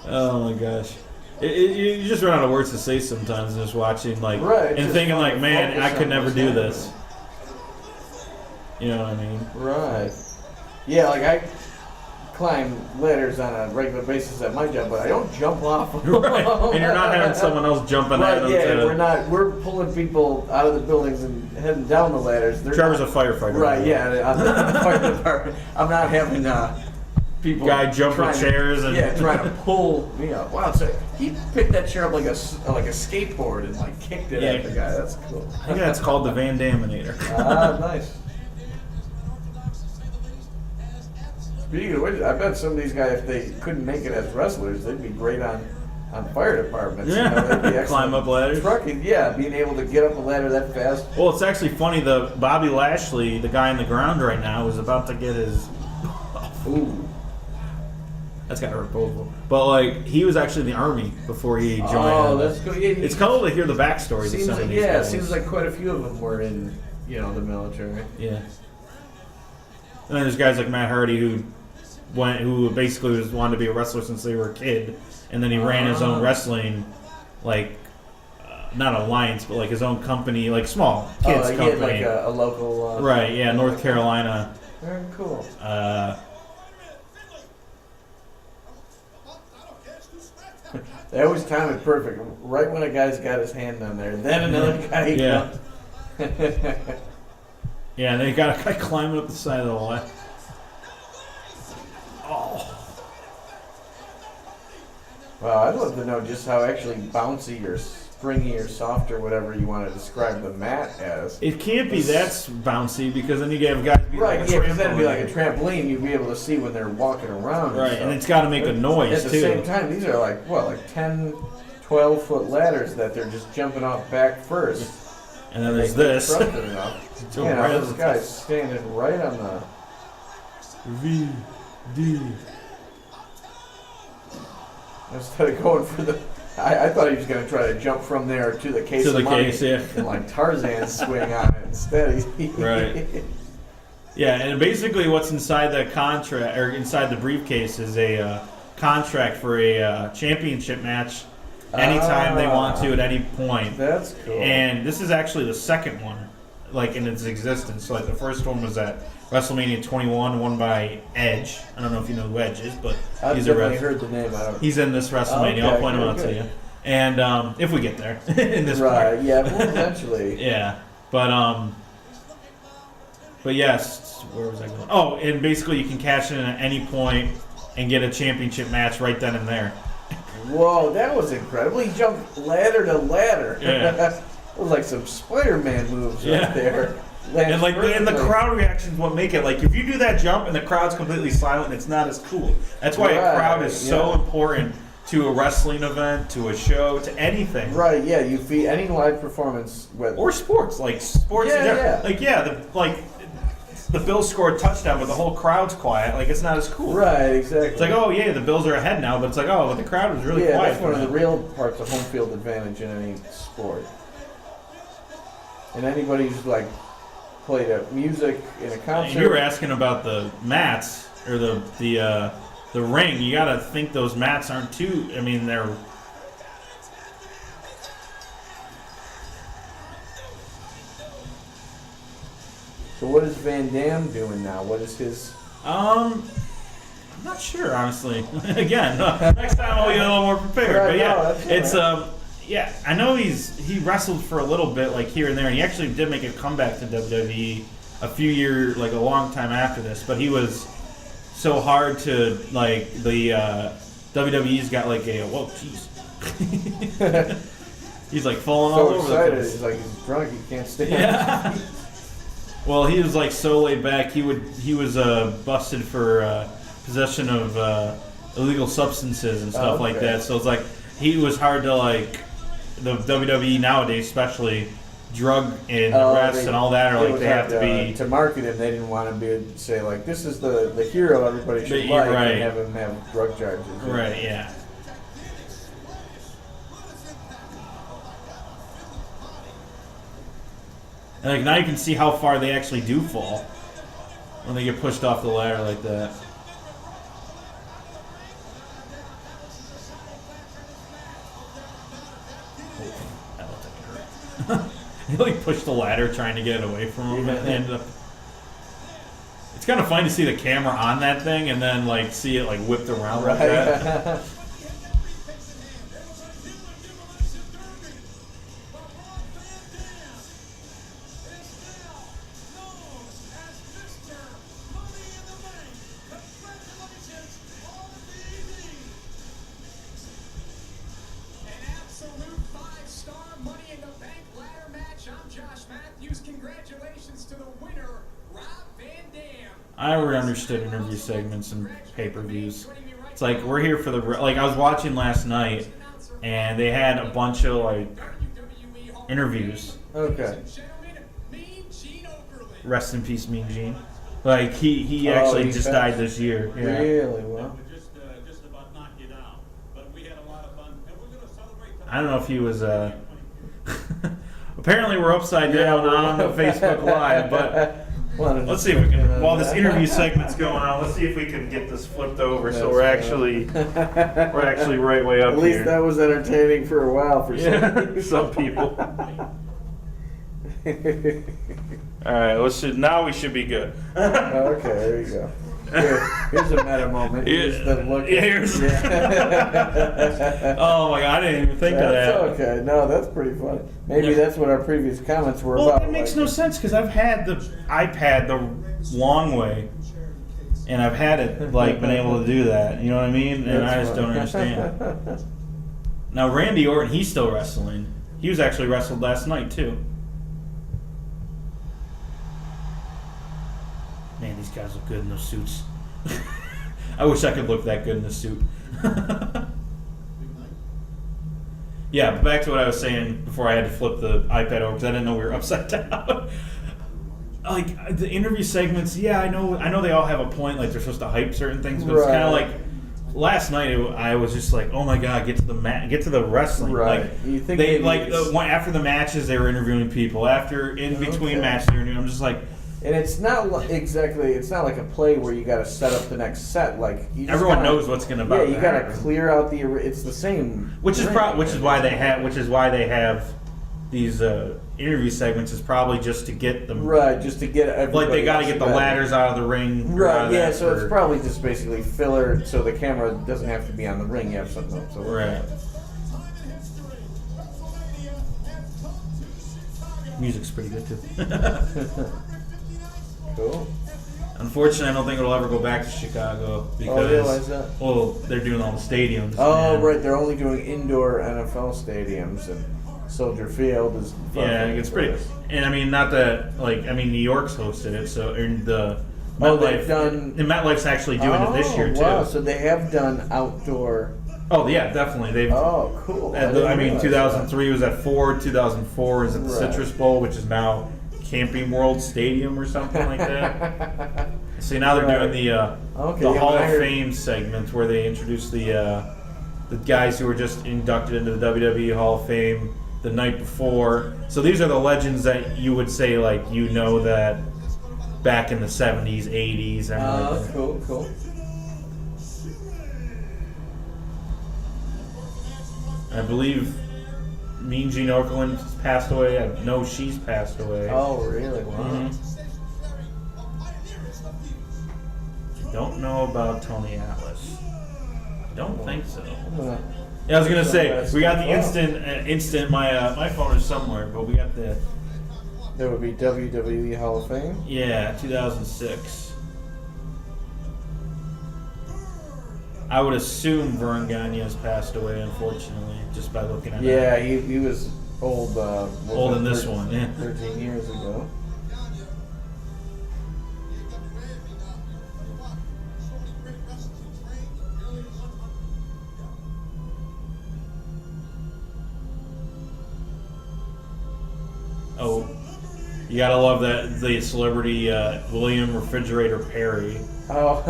Oh my gosh. You just run out of words to say sometimes just watching, like, and thinking, like, man, I could never do this. You know what I mean? Right. Yeah, like, I climb ladders on a regular basis at my job, but I don't jump off them. Right. And you're not having someone else jumping at them. Yeah, we're pulling people out of the buildings and heading down the ladders. Trevor's a firefighter. Right, yeah. I'm not the fire department. I'm not having... people jumping chairs and trying to pull me up. Wow, so he picked that chair up like a skateboard and like kicked it at the guy. That's cool. I think that's called the Van Daminator. Ah, nice. Speaking of which, I bet some of these guys, if they couldn't make it as wrestlers, they'd be great on fire departments. Yeah. You know, they'd be excellent. Climb up ladders. Trucking, yeah, being able to get up a ladder that fast. Well, it's actually funny. The Bobby Lashley, the guy on the ground right now, is about to get his. Ooh. That's got to hurt both of them. But like, he was actually in the army before he joined. Oh, that's cool. Yeah, it's cool to hear the backstories of some of these guys. Seems like quite a few of them were in, the military. Yeah. And then there's guys like Matt Hardy who basically wanted to be a wrestler since they were a kid, and then he ran his own wrestling, like not alliance, but like his own company, like small kids he company. had like a local. Right. Yeah, North Carolina. Very cool. They always time it perfect. Right when a guy's got his hand on there, then another guy. Yeah. Yeah, and they got a guy climbing up the side of the ladder. Oh. Wow, I'd love to know just how actually bouncy or springy or soft or whatever you want to describe the mat as. It can't be that bouncy because then you have guys be Right, like a yeah, because that'd be trampoline. like a trampoline. You'd be able to see when they're walking around. Right, stuff. and it's got to make a noise At the too. same time, these are like 10, 12-foot ladders that they're just jumping off back first. And then there's They this. trusted enough. Doing right This on the guy's standing right on the. VD. Instead of going for the. I thought he was going to try to jump from there to the case To of the money case, yeah. and like Tarzan swing on it instead. Right. Yeah, and basically what's inside the contract or inside the briefcase is a contract for a championship match anytime they want to at any point. That's cool. And this is actually the second one, like in its existence. So like the first one was at WrestleMania 21, won by Edge. I don't know if you know who Edge is, but I've he's definitely heard the name. I don't. he's in this WrestleMania. Okay, I'll point him good, out to good. you. And if we get there in this Right. part. Yeah. Well, eventually. Yeah, but yes, where was I going? Oh, and basically you can cash in at any point and get a championship match right then and there. Whoa, that was incredible. He jumped ladder to ladder. Yeah. It was like some Spider-Man moves Yeah. right there. And like, and the Perfectly. crowd reactions what make it. Like, if you do that jump and the crowd's completely silent, it's not as cool. That's why a crowd is so yeah. important to a wrestling event, to a show, to anything. Right, yeah, you feed any live performance with Or sports, like sports. Yeah. The Bills scored a touchdown, but the whole crowd's quiet. Like, it's not as cool. Right, exactly. It's like, oh yeah, the Bills are ahead now, but it's like, oh, but the crowd was really yeah, quiet. that's one of for the that. real parts of home field advantage in any sport. And anybody who's like played music in a concert. And you were asking about the mats or the ring. You got to think those mats aren't too. I mean, they're. So what is Van Damme doing now? What is his? I'm not sure, honestly. Again, next time I'll be a little more prepared. Right, But yeah, no, that's it's all yeah. I know he wrestled for a little bit, like here and there, and he actually did make a comeback to WWE a long time after this. But he was so hard to like the WWE's got like a whoa, jeez. He's like falling all So over excited, the place. he's like he's drunk, he can't stand. Yeah. Well, he was like so laid back. He was busted for possession of illegal substances and stuff like Okay. that. So it's like he was hard to like the WWE nowadays, especially drug and arrests and all that, are like they have to be to market him. They didn't want to say like this is the hero everybody should But like you're right. and have him have drug charges. right. Yeah. And like now you can see how far they actually do fall when they get pushed off the ladder like that. Oh, that looked like it hurt. He like pushed the ladder trying to get it away from him, and ended up. It's kind of fun to see the camera on that thing and then like see it like whipped around like that. Right. An absolute 5-star Money in the Bank ladder match. I'm Josh Matthews. Congratulations to the winner, Rob Van Dam. I already understood interview segments and pay-per-views. It's like we're here for the like. I was watching last night, and they had a bunch of like interviews. Okay. Rest in peace, Mean Gene. Like he actually he just passed? died this year. Yeah. Really? Well. Just about knocked you down. But we had a lot of fun, and we're going to celebrate. I don't know if he was. Apparently, we're upside down on the Facebook Live, but let's see if we can. While this interview segment's going on, let's see if we can get this flipped over so we're actually right way up At least here. that was entertaining for a while for some. Some people. All right, now we should be good. Okay, there you go. Here's a meta moment. Here's the look. Oh my god, I didn't even think of That's that. okay. No, that's pretty funny. Maybe that's what our previous comments were Well, about. it makes like- no sense because I've had the iPad the long way, and I've had it like been able to do that. You know what I mean? And I That's just don't funny. understand. Now Randy Orton, he's still wrestling. He was actually wrestled last night too. Man, these guys look good in those suits. I wish I could look that good in a suit. Yeah, but back to what I was saying before I had to flip the iPad over because I didn't know we were upside down. Like the interview segments, yeah, I know they all have a point. Like they're supposed to hype certain things, but it's kind of Right. like last night. I was just like, oh my god, get to the wrestling. Right. Like You think they maybe like it's- after the matches they were interviewing people. After in between Okay. matches they were interviewing. I'm just like. And it's not exactly. It's not like a play where you got to set up the next set. Like you just Everyone gotta- knows what's going to Yeah, about you to got to happen. clear out the. It's the same. Which is ring. which is why they have these interview segments is probably just to get them Right, just to get everybody like they got to else get the ready. ladders out of the ring. out Right, of yeah. that So it's for- probably just basically filler, so the camera doesn't have to be on the ring. You have something else. to look right. at. Music's pretty good too. Cool. Unfortunately, I don't think it'll ever go back to Chicago because Oh, yeah, why is that? well, they're doing all the stadiums. Oh, and- right. They're only doing indoor NFL stadiums, and Soldier Field is. Yeah, it's pretty. And I mean, not that New York's hosted it, so and the Oh, MetLife, they've done- and MetLife's actually doing it this year too. Wow, so they have done outdoor. Oh yeah, definitely. They've. Oh, cool. I didn't mean, realize 2003 was at Ford. 2004 is at the Right. Citrus Bowl, which is now Camping World Stadium or something like that. that. See, now they're doing the Okay, the yeah, Hall but I of heard- Fame segment where they introduce the guys who were just inducted into the WWE Hall of Fame the night before. So these are the legends that you would say that back in the 70s, 80s, and like that. Cool, cool. I believe Mean Gene Okerlund passed away. I know she's passed away. Oh, really? Wow. Mhm. Don't know about Tony Atlas. Don't think so. Uh, Yeah, I was gonna So say that's we got the wow. instant. My phone is somewhere, but we got the That would be WWE Hall of Fame. 2006. I would assume Vern Gagne has passed away, unfortunately, just by looking at Yeah, it. he was old. Old in this one, yeah. 13 years ago. Oh, you gotta love that the celebrity William Refrigerator Perry. Oh,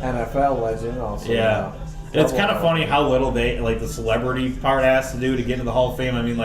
NFL legend also. Yeah. It's kind of funny how little the celebrity part has to do to get into the Hall of Fame. I mean,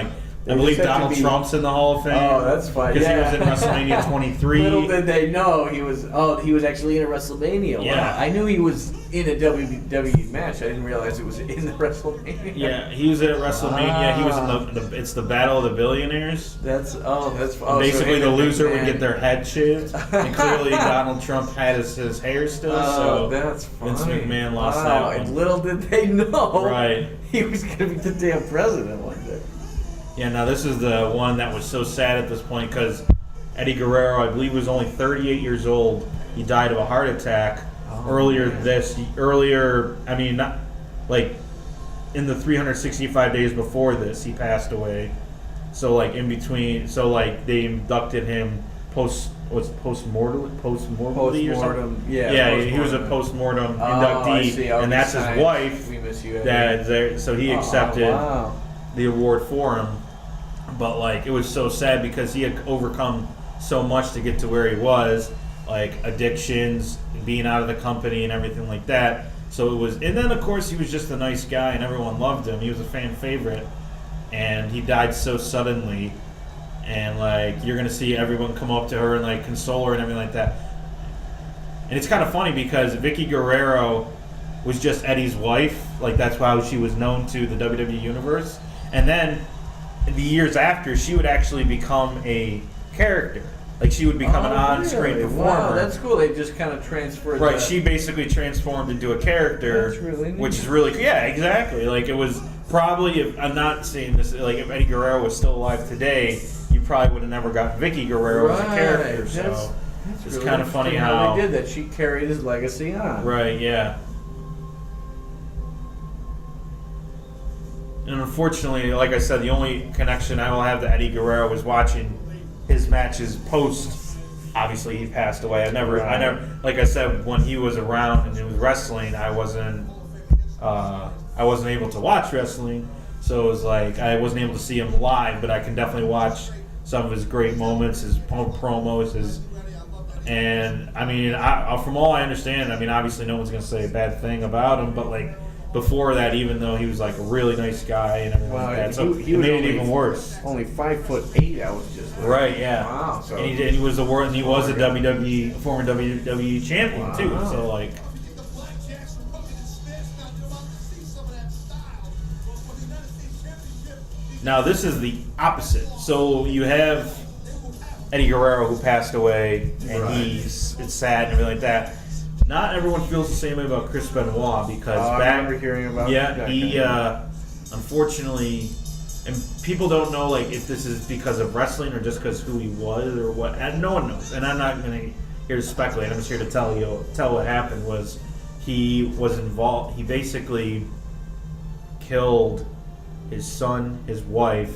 They I believe just have to Donald be- Trump's in the Hall of Fame. Oh, that's fine. Because Yeah. he was in WrestleMania 23. Little did they know he was. Oh, he was actually in a WrestleMania. Wow. Yeah. I knew he was in a WWE match. I didn't realize it was in the WrestleMania. Yeah, he was at WrestleMania. He was in the it's the Battle of the Billionaires. That's Basically, the loser would man. get their head shaved, and clearly Donald Trump had his hair still. Oh, so that's funny. Vince McMahon lost wow, that one. And little did they know, Right. He was going to be the damn president one day. Yeah, now this is the one that was so sad at this point because Eddie Guerrero, I believe, was only 38 years old. He died of a heart attack earlier. I mean, not like in the 365 days before this, he passed away. So in between, they inducted him was postmortem or something. Postmortem, yeah. Yeah, he was a postmortem. postmortem I see. inductee, Oh, and he that's his signed, wife. "We miss you, Eddie." That there, so he accepted wow. the award for him. But like, it was so sad because he had overcome so much to get to where he was, like addictions, being out of the company, and everything like that. So it was, and then of course he was just a nice guy, and everyone loved him. He was a fan favorite, and he died so suddenly. And like, you're gonna see everyone come up to her and like console her and everything like that. And it's kind of funny because Vicky Guerrero was just Eddie's wife. Like, that's how she was known to the WWE universe. And then in the years after, she would actually become a character. Like, she would become an on-screen really? performer. Wow, that's cool. They just kind of transferred. Right, she basically transformed into a character. That's really neat. Which is really, yeah, exactly. Like, it was probably, if I'm not saying this, like, if Eddie Guerrero was still alive today, you probably would have never got Vicky Guerrero as a character. So That's it's really kind of funny interesting how they did that. She carried his legacy on. Right, yeah. And unfortunately, like I said, the only connection I will have to Eddie Guerrero was watching his matches post. Obviously, he passed away. I never, like I said, when he was around and he was wrestling, I wasn't able to watch wrestling. So it was like I wasn't able to see him live, but I can definitely watch some of his great moments, his promos, and I mean, from all I understand, I mean, obviously no one's gonna say a bad thing about him, but like before that, even though he was like a really nice guy and everything like that, so he it was made it even worse. Only 5'8". I was just like, Right, yeah. Wow. So And he was a WWE former WWE champion too. Wow. So like, The Blackjacks were rubbing his fist. Now you're about to see some of that style. But for the United States Championship, now this is the opposite. So you have Eddie Guerrero who passed away, and Right. it's sad and everything like that. Not everyone feels the same way about Chris Benoit because I back, remember hearing about yeah, that he guy. Unfortunately, and people don't know like if this is because of wrestling or just because who he was or what. And no one knows, and I'm not going to here to speculate. I'm just here to tell what happened. Was he was involved? He basically killed his son, his wife,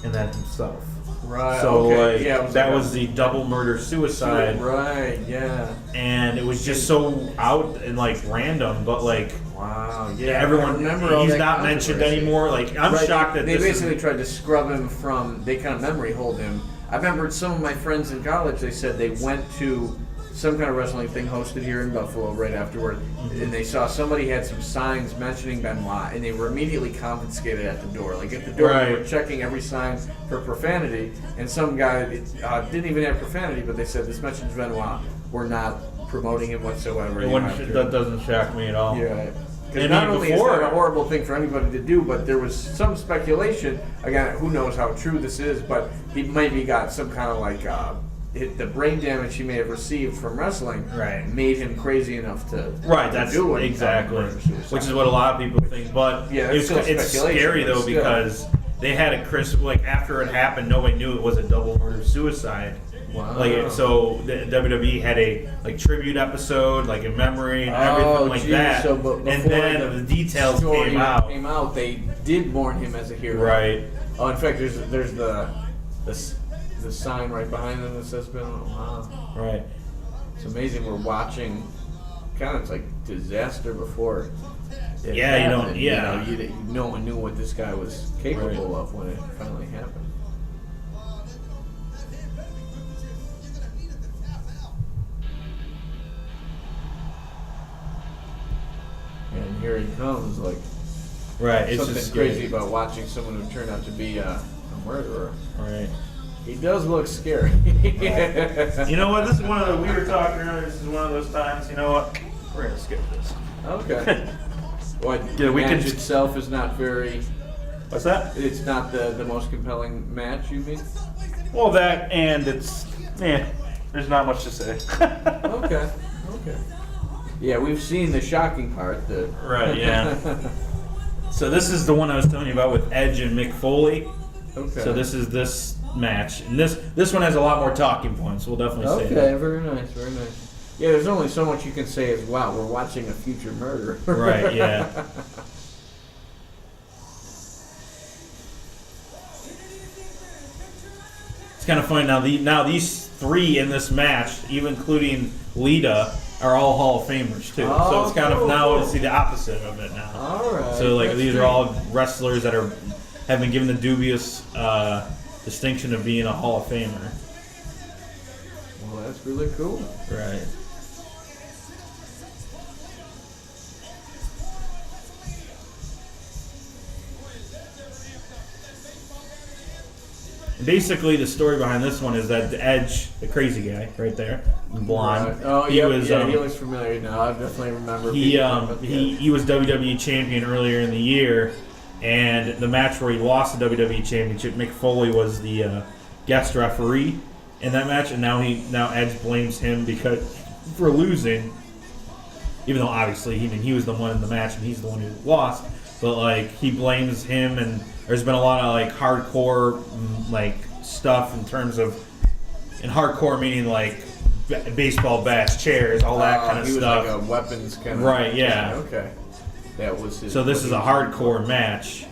and then himself. Right. So okay. like Yeah, that was the double murder suicide, Right. Yeah. and it was just so out and like random, but like Wow. Yeah. everyone I remember all he's that not mentioned controversy. anymore. Like I'm Right, shocked that they this basically is, tried to scrub him from. They kind of memory hold him. I remember some of my friends in college. They said they went to some kind of wrestling thing hosted here in Buffalo right afterward, and they saw somebody had some signs mentioning Benoit, and they were immediately confiscated at the door. Like at the door, they were Right. checking every sign for profanity, and some guy didn't even have profanity, but they said this mentions Benoit. We're not promoting him whatsoever. it You wouldn't, have to- that doesn't shock me at all. yeah. Because And not even only before- is that a horrible thing for anybody to do, but there was some speculation, again, who knows how true this is, but he maybe got some kind of like, the brain damage he may have received from wrestling Right. made him crazy enough to Right, to that's do it. exactly, Suicide. which is what a lot of people think. But Yeah, that's still it's speculation, scary but though still. because they had a like after it happened, nobody knew it was a double murder suicide. Wow. Like so, the WWE had a like tribute episode, like in memory and everything like geez, that. So, but and before then the details story came out. They did mourn him as a hero. Right. Oh, in fact, there's the sign right behind them that says Benoit. Wow. Right. It's amazing. We're watching kind of it's like disaster before. It Yeah, you don't- happened. yeah. No one knew what this guy was capable of when it finally happened. And here he comes, like Right. It's something just crazy scary. about watching someone who turned out to be a murderer. Right. He does look scary. You know what? This is one of the we were talking earlier. This is one of those times. You know what? We're gonna skip this. Okay. What? Yeah, we the match can- itself is not very. What's that? It's not the most compelling match. You mean? Well, that and it's there's not much to say. Okay. Okay. Yeah, we've seen the shocking part. The Right, yeah. So this is the one I was telling you about with Edge and Mick Foley. Okay. So this is this match, and this one has a lot more talking points. We'll definitely say Okay. that. Very nice. Very nice. Yeah, there's only so much you can say as wow. We're watching a future murder. Right, yeah. it's kind of funny now these three in this match, even including Lita, are all Hall of Famers too. Oh, so it's kind cool, of now cool. it's the opposite of it now. All right. So like that's these great. are all wrestlers that have been given the dubious distinction of being a Hall of Famer. Well, that's really cool. Right. Basically, the story behind this one is that Edge, the crazy guy right there, blonde. Right. Oh, he yeah, was, he looks familiar now. I definitely remember. he was WWE champion earlier in the year, and the match where he lost the WWE championship, Mick Foley was the guest referee in that match, and now Edge blames him for losing, even though obviously he was the one in the match and he's the one who lost. But like he blames him, and there's been a lot of like hardcore like stuff in terms of, and hardcore meaning like baseball bats, chairs, all that kind of he was stuff. like a weapons kind of. Right, yeah. Okay. That was his. So this is a hardcore match,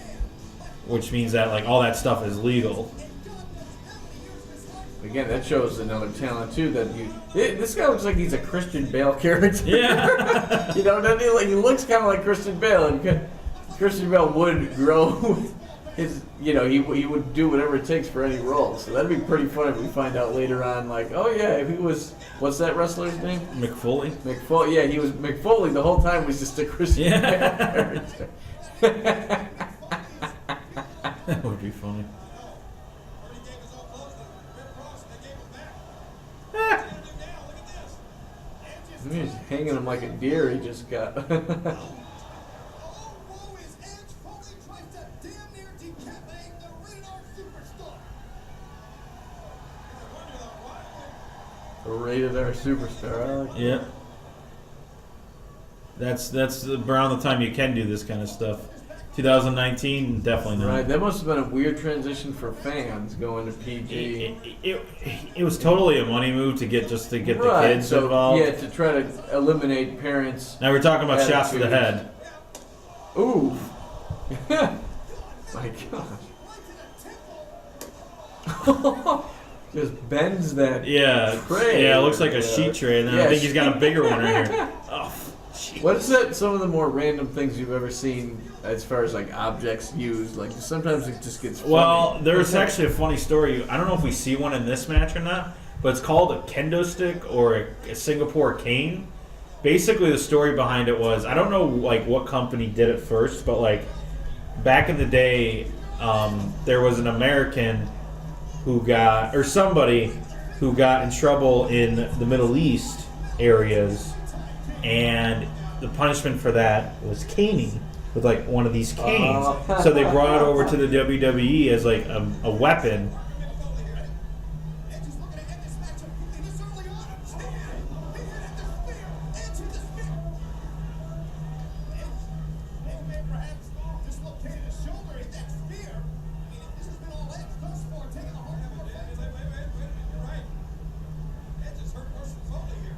which means that like all that stuff is legal. Again, that shows another talent too. This guy looks like he's a Christian Bale character. Yeah. You know, doesn't he? Like he looks kind of like Christian Bale, and Christian Bale would grow his. You know, he would do whatever it takes for any role. So that'd be pretty funny if we find out later on, like, oh yeah, he was. What's that wrestler's name? Mick Foley. Mick Foley. Yeah, he was Mick Foley the whole time. Was just a Christian Yeah. Bale character. That would be funny. He's hanging him like a deer. He just got. Oh, woe is Edge Foley tries to damn near decapitate the radar superstar. Rated R superstar. I like Yeah. That's around the time you can do this kind of stuff. 2019, definitely not. Right, that must have been a weird transition for fans going to PG. It was totally a money move to get the kids so, involved. Yeah, to try to eliminate parents. Now we're talking about shots to the head. Ooh. My gosh. Just bends that. Yeah, tray. yeah, it looks like a sheet tray, and then I think he's got a bigger one right here. Oh, jeez. What's that? Some of the more random things you've ever seen as far as like objects used. Like sometimes it just gets funny. Well, there's actually a funny story. I don't know if we see one in this match or not, but it's called a kendo stick or a Singapore cane. Basically, the story behind it was, I don't know like what company did it first, but like back in the day, there was an American somebody who got in trouble in the Middle East areas, and the punishment for that was caning with like one of these canes. So they brought it over to the WWE as like a weapon. Edge is looking to end this matchup quickly this early on. He hit the spear. Edge hit the spear. Edge may perhaps dislocated his shoulder, hit that spear. I mean, this has been all Edge thus far, taking a hard number of fights. Wait a minute, you're right. Edge is hurt worse than Foley here.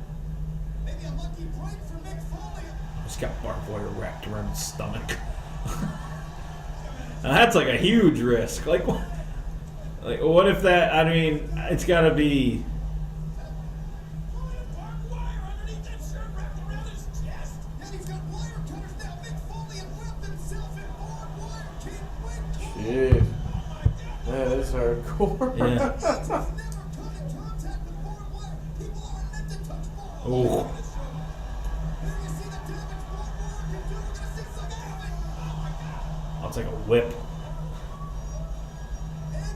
Maybe a lucky break for Mick Foley. He's got barbed wire wrapped around his stomach. Now that's like a huge risk. Like what if that? I mean, it's got to be. Barbed wire underneath that shirt wrapped around his chest. And he's got wire cutters now. Mick Foley has wrapped himself in barbed wire. Can't wait. Jeez. That is hardcore. Yeah. Never come in contact with barbed wire. People aren't meant to touch barbed wire. Oh. Here you see the damage barbed wire can do. We're gonna see some of it. Oh my God. It's like a whip.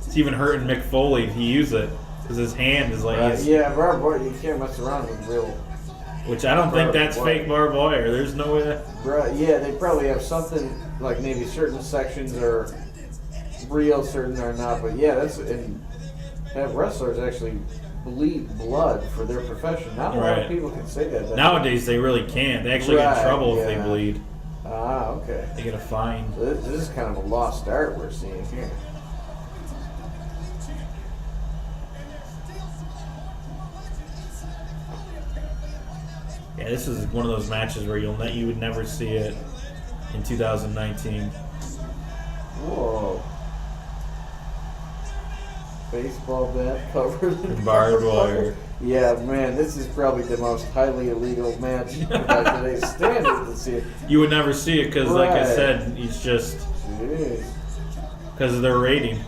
It's even hurting Mick Foley if he uses it, because his hand is like, Yeah, barbed wire. You can't mess around with real. which I don't think Barbed that's wire. fake barbed wire. There's no way that. Right, yeah, they probably have something like maybe certain sections are real, certain are not. But yeah, and have wrestlers actually bleed blood for their profession. Not a lot Right. of people can say that. Nowadays they really can't. They actually get in Right, trouble if they yeah. bleed. Ah, okay. They get a fine. So this is kind of a lost art we're seeing here. Yeah, this is one of those matches where you would never see it in 2019. Whoa. baseball bat covered in Barbed wire. Yeah, man, this is probably the most highly illegal match by today's standards to see it. You would never see it because, like I Right. said, it's just Jeez. because of their rating.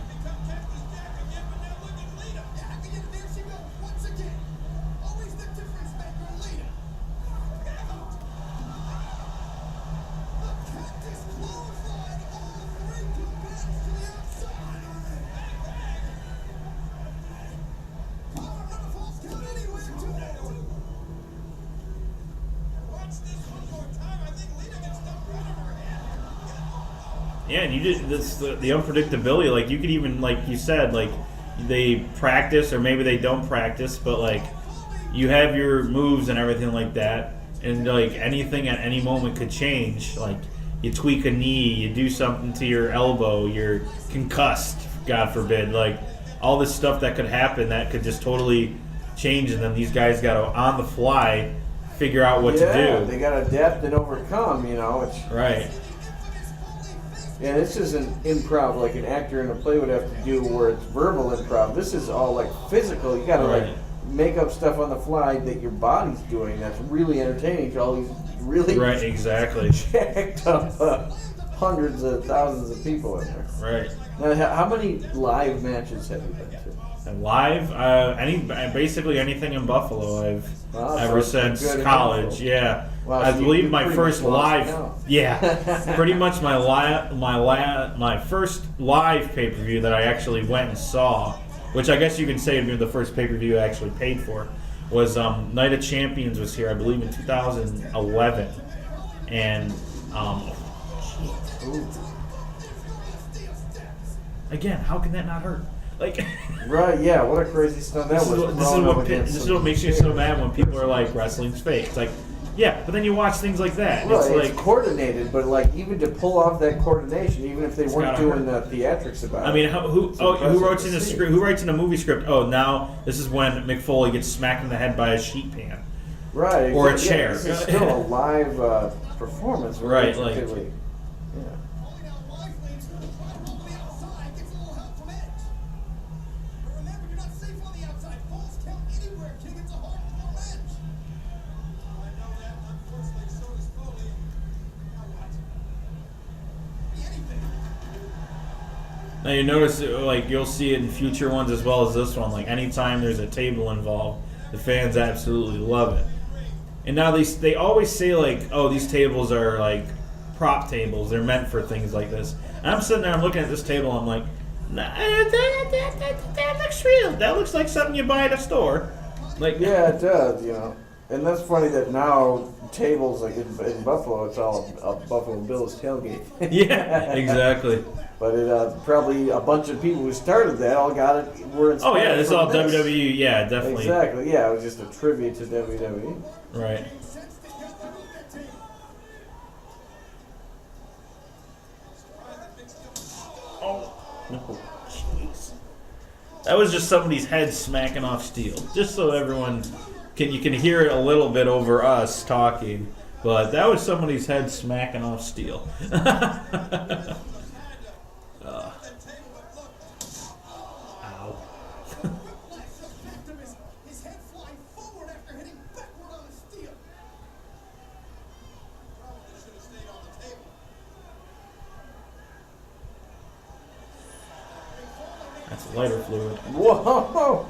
Yeah, and you did this the unpredictability. Like you could even, like you said, like they practice or maybe they don't practice, but like you have your moves and everything like that, and like anything at any moment could change. Like you tweak a knee, you do something to your elbow, you're concussed, God forbid. Like all this stuff that could happen that could just totally change, and then these guys got to on the fly figure out what to do. They got to adapt and overcome. You know, it's Right. Yeah, this isn't improv like an actor in a play would have to do where it's verbal improv. This is all like physical. You gotta Right. like make up stuff on the fly that your body's doing that's really entertaining to all these really Right. Exactly. jacked up hundreds of thousands of people in there. Right. Now, how many live matches have you been to? And live, basically anything in Buffalo. I've Wow, ever so it's since good college. info. Yeah, Wow, I so you believe my pretty first much lost live. count. Yeah, pretty much my first live pay per view that I actually went and saw, which I guess you can say would be the first pay per view I actually paid for, was Night of Champions was here, I believe, in 2011, and again, how can that not hurt? Like. Right, yeah, what a crazy stuff that This was. is what thrown up against this is some what makes you so chairs. mad when people are like wrestling's fake. It's like, yeah, but then you watch things like that. And Right, it's it's like, coordinated, but like even to pull off that coordination, even if they weren't gotta doing the theatrics about it. I mean, who impressive wrote to in the see. script? Who writes in a movie script? Oh, now this is when Mick Foley gets smacked in the head by a sheet pan. right, or a exactly, chair. Yeah, this is still a live performance. very Right, like- intricately. Yeah. Calling out live leads from the crowd on the outside gets a little help from Edge. But remember, you're not safe on the outside. Falls count anywhere, King. It's a hardcore match. I know that. Unfortunately, so does Foley. Now what? Be anything. Now you notice, like you'll see it in future ones as well as this one. Like anytime there's a table involved, the fans absolutely love it. And now they always say like, oh, these tables are like prop tables. They're meant for things like this. And I'm sitting there, I'm looking at this table, I'm like, nah, that looks real. That looks like something you buy at a store. Like, Yeah, it does, you know. And that's funny that now tables like in Buffalo, it's all a Buffalo Bills tailgate. yeah, exactly. But it probably a bunch of people who started that all got it. Were Oh inspired yeah, this is from all WWE. Yeah, definitely. Exactly. Yeah, it was just a tribute to WWE. Right. Sense together with that team. Surprised that big steel. Oh, no, jeez. That was just somebody's head smacking off steel. Just so everyone you can hear it a little bit over us talking, but that was somebody's head smacking off steel. Ow. Whiplash effect of his head flying forward after hitting backward on the steel. Probably should have stayed on the table. That's lighter fluid. Whoa!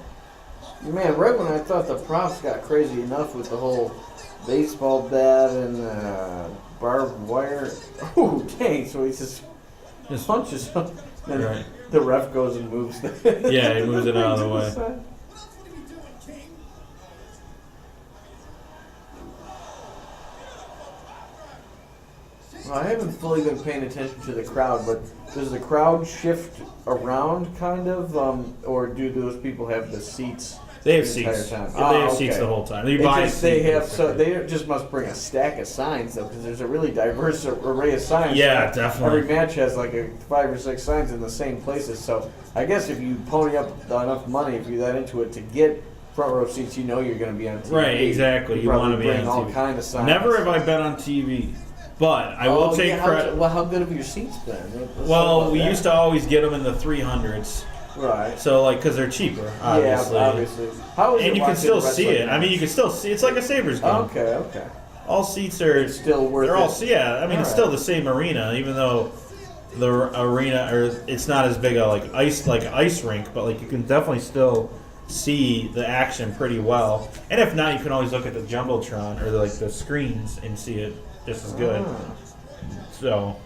Man, right when I thought the props got crazy enough with the whole baseball bat and barbed wire. Oh, dang! So he just punches him. And Right. the ref goes and moves the Yeah, he moves it out of the way. What else would he be doing, King? Well, I haven't fully been paying attention to the crowd, but does the crowd shift around kind of, or do those people have the seats? They have the entire seats. time? Yeah, they have Ah, seats okay. the whole time. You They buy a just, seat, they have so basically. they just must bring a stack of signs though, because there's a really diverse array of signs. Yeah, So definitely. Every match has like 5 or 6 signs in the same places. So I guess if you pony up enough money, if you're that into it, to get front row seats, you know you're going to be on TV. Right, exactly. You probably want to be bring on all TV. kind of signs. Never have I been on TV, but I will take yeah, credit. Well, how good have your seats been? Let's talk Well, about we that. used to always get them in the 300s, Right. So like, because they're cheaper, obviously. Yeah, obviously. How is And it you can watching still a see wrestling it. I mean, you can still see. It's like a Sabres game. Okay. All seats are Still worth They're all it. yeah. I mean, it's All still right. the same arena, even though the arena or it's not as big a like ice rink, but like you can definitely still see the action pretty well. And if not, you can always look at the jumbotron or the screens and see it just as good. So.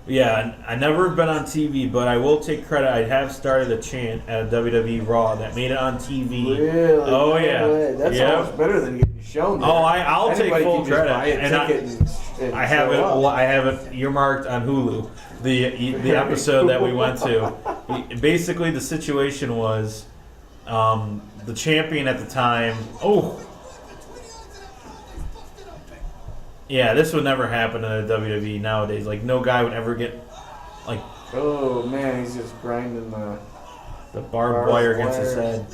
Yeah, I never been on TV, but I will take credit. I have started a chant at a WWE Raw that made it on TV. Really? Oh No yeah, way. That's yeah. almost better than getting shown. There. Oh, I'll take Anybody full can just credit. buy a And ticket and I have show up. it. I have it earmarked on Hulu. The episode that we went to. Basically, the situation was the champion at the time. Oh. Yeah, this would never happen in the WWE nowadays. Like, no guy would ever get, like... Oh, man, he's just grinding the barbed wire against his head.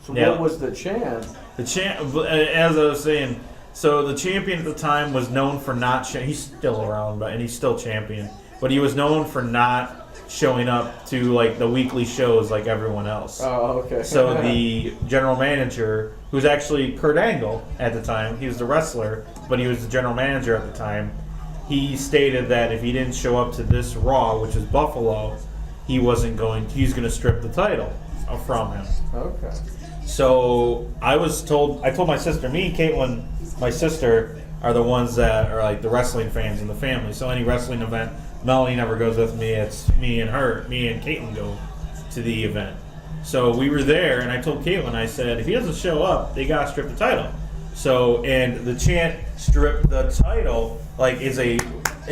So Yeah. what was the chant? The as I was saying, so the champion at the time was known for not... he's still around, and he's still champion. But he was known for not showing up to, like, the weekly shows like everyone else. Oh, okay. So the general manager, who's actually Kurt Angle at the time, he was the wrestler, but he was the general manager at the time, he stated that if he didn't show up to this Raw, which is Buffalo, he's going to strip the title from him. Okay. So I told my sister, me and Caitlin, my sister, are the ones that are like the wrestling fans in the family. So any wrestling event, Melanie never goes with me. It's me and Caitlin go to the event. So we were there, and I told Caitlin, I said, if he doesn't show up, they gotta strip the title. So, and the chant "strip the title" it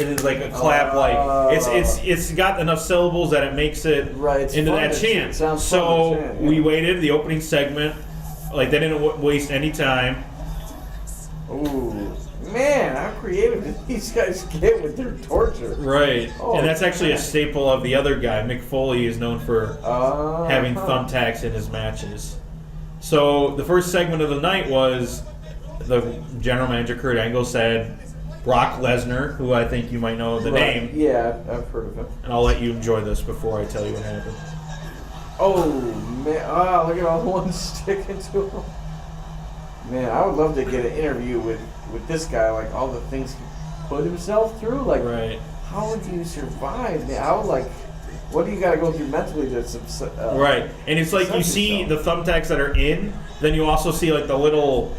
is like a clap, it's got enough syllables that it makes it Right, it's into fun that to- chant. it sounds So fun to chant, yeah. we waited the opening segment, like they didn't waste any time. Ooh, man, how creative did these guys get with their torture? Right, Oh, and that's actually a man. staple of the other guy. Mick Foley is known for having Huh. thumbtacks in his matches. So the first segment of the night was the general manager Kurt Angle said Brock Lesnar, who I think you might know the Right. name, Yeah, I've heard of him. and I'll let you enjoy this before I tell you what happened. Oh, man. Oh, look at all the ones sticking to him. Man, I would love to get an interview with this guy, like all the things he put himself through. Like, Right. how would you survive? Man, how, what do you got to go through mentally to Right, and it's like you Such see yourself. the thumbtacks that are in, then you also see like the little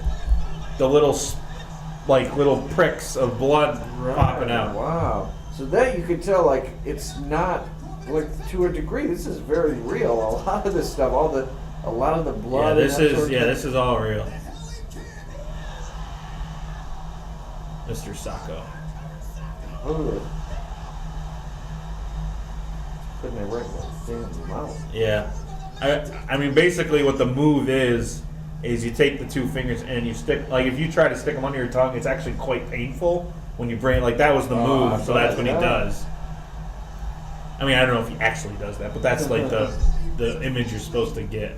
pricks of blood popping out. Wow. So that you could tell, like, it's not, like, to a degree, this is very real. A lot of this stuff, a lot of the Yeah, blood. and that sort of thing. this is all real. Mr. Sacco. Ugh. Putting it right in the damn mouth. Yeah, I mean basically what the move is you take the two fingers and you stick, like if you try to stick them under your tongue, it's actually quite painful when you bring, like that was the Oh, move, so that's what he yeah. does. I mean, I don't know if he actually does that, but that's like the image you're supposed to get.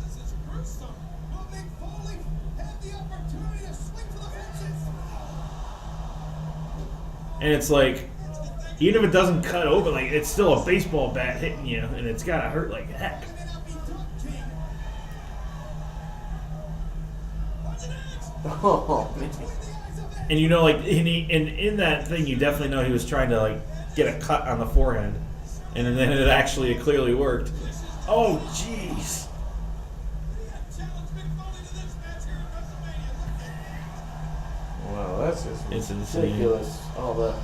This is gruesome. Will Mick Foley have the opportunity to swing for the fences? And it's like, even if it doesn't cut open, like it's still a baseball bat hitting you, and it's gotta hurt like heck. It may not be done, King. What's next? Oh, man. And you know, like in that thing, you definitely know he was trying to like get a cut on the forehead, and then it clearly worked. Oh, jeez. Challenge Mick Foley to this match here at WrestleMania. Wow, that's just It's insane. ridiculous. All the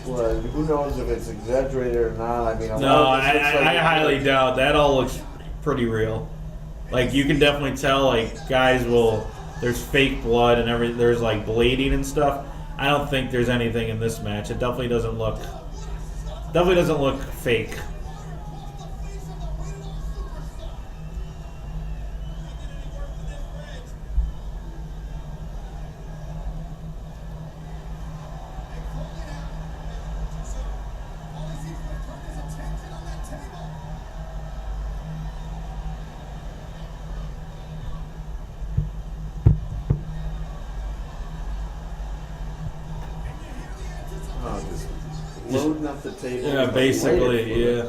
blood. Who knows if it's exaggerated or not? I mean, a No, lot of this looks like I highly doubt. That all looks pretty real. Like you can definitely tell, like guys will. There's fake blood and there's like blading and stuff. I don't think there's anything in this match. It definitely doesn't look fake. Oh, just loading up the table. Yeah, basically, yeah.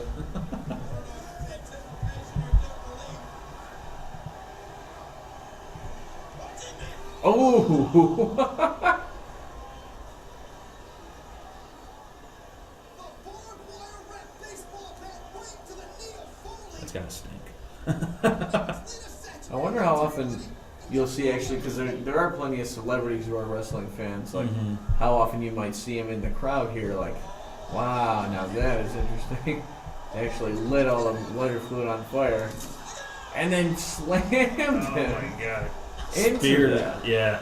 Oh! That's gotta stink. I wonder how often you'll see actually, because there are plenty of celebrities who are wrestling fans. Like how often you might see them in the crowd here. Like, wow, now that is interesting. They actually lit all the lighter fluid on fire, and then slammed him God. into Speared that. it, yeah.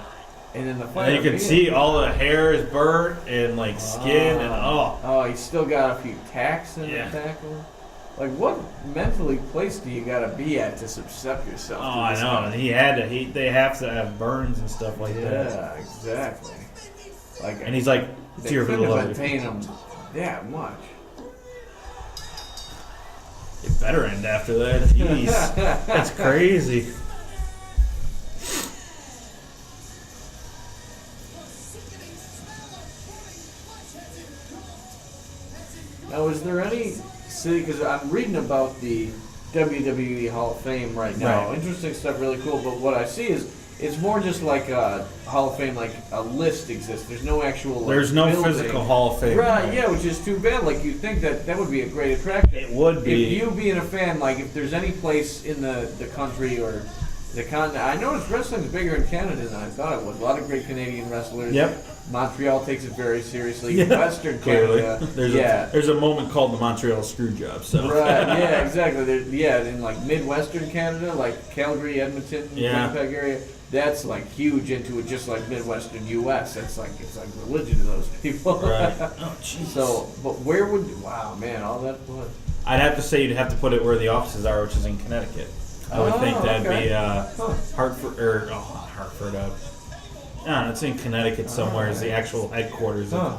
And then the fire. And you can began. see all the hair is burnt and like skin and Oh, he's still got a few tacks in Yeah. the tackle. Like, what mentally place do you gotta be at to subject yourself? oh, to I this know. kind And of- he had to. They have to have burns and stuff like that. Yeah, exactly. Like, And he's like, they tear for the couldn't have love. been paying him that much. It better end after that. Jeez, that's crazy. Now, is there any city? Because I'm reading about the WWE Hall of Fame right now. Right. Interesting stuff, really cool. But what I see is it's more just like a Hall of Fame, like a list exists. There's no actual. Like, There's no building. physical Hall of Fame. Right, yeah, which is too bad. Like, you'd think that would be a great attraction. It would be. If you being a fan, like, if there's any place in the country or the continent, I noticed wrestling's bigger in Canada than I thought it was. A lot of great Canadian wrestlers. Yep. Montreal takes it very seriously. Yeah, Western clearly. Canada. There's a moment called the Montreal Screwjob. So. Right, yeah, exactly. In like Midwestern Canada, like Calgary, Edmonton, Yeah. Winnipeg area, that's like huge into it, just like Midwestern U.S. It's like religion to those people. Right. Oh, jeez. So, but where would? Wow, man, all that blood. I'd have to say you'd have to put it where the offices are, which is in Connecticut. I would think that'd okay. be Hartford or not Hartford. I don't know, it's in Connecticut somewhere. Is the actual headquarters. Huh.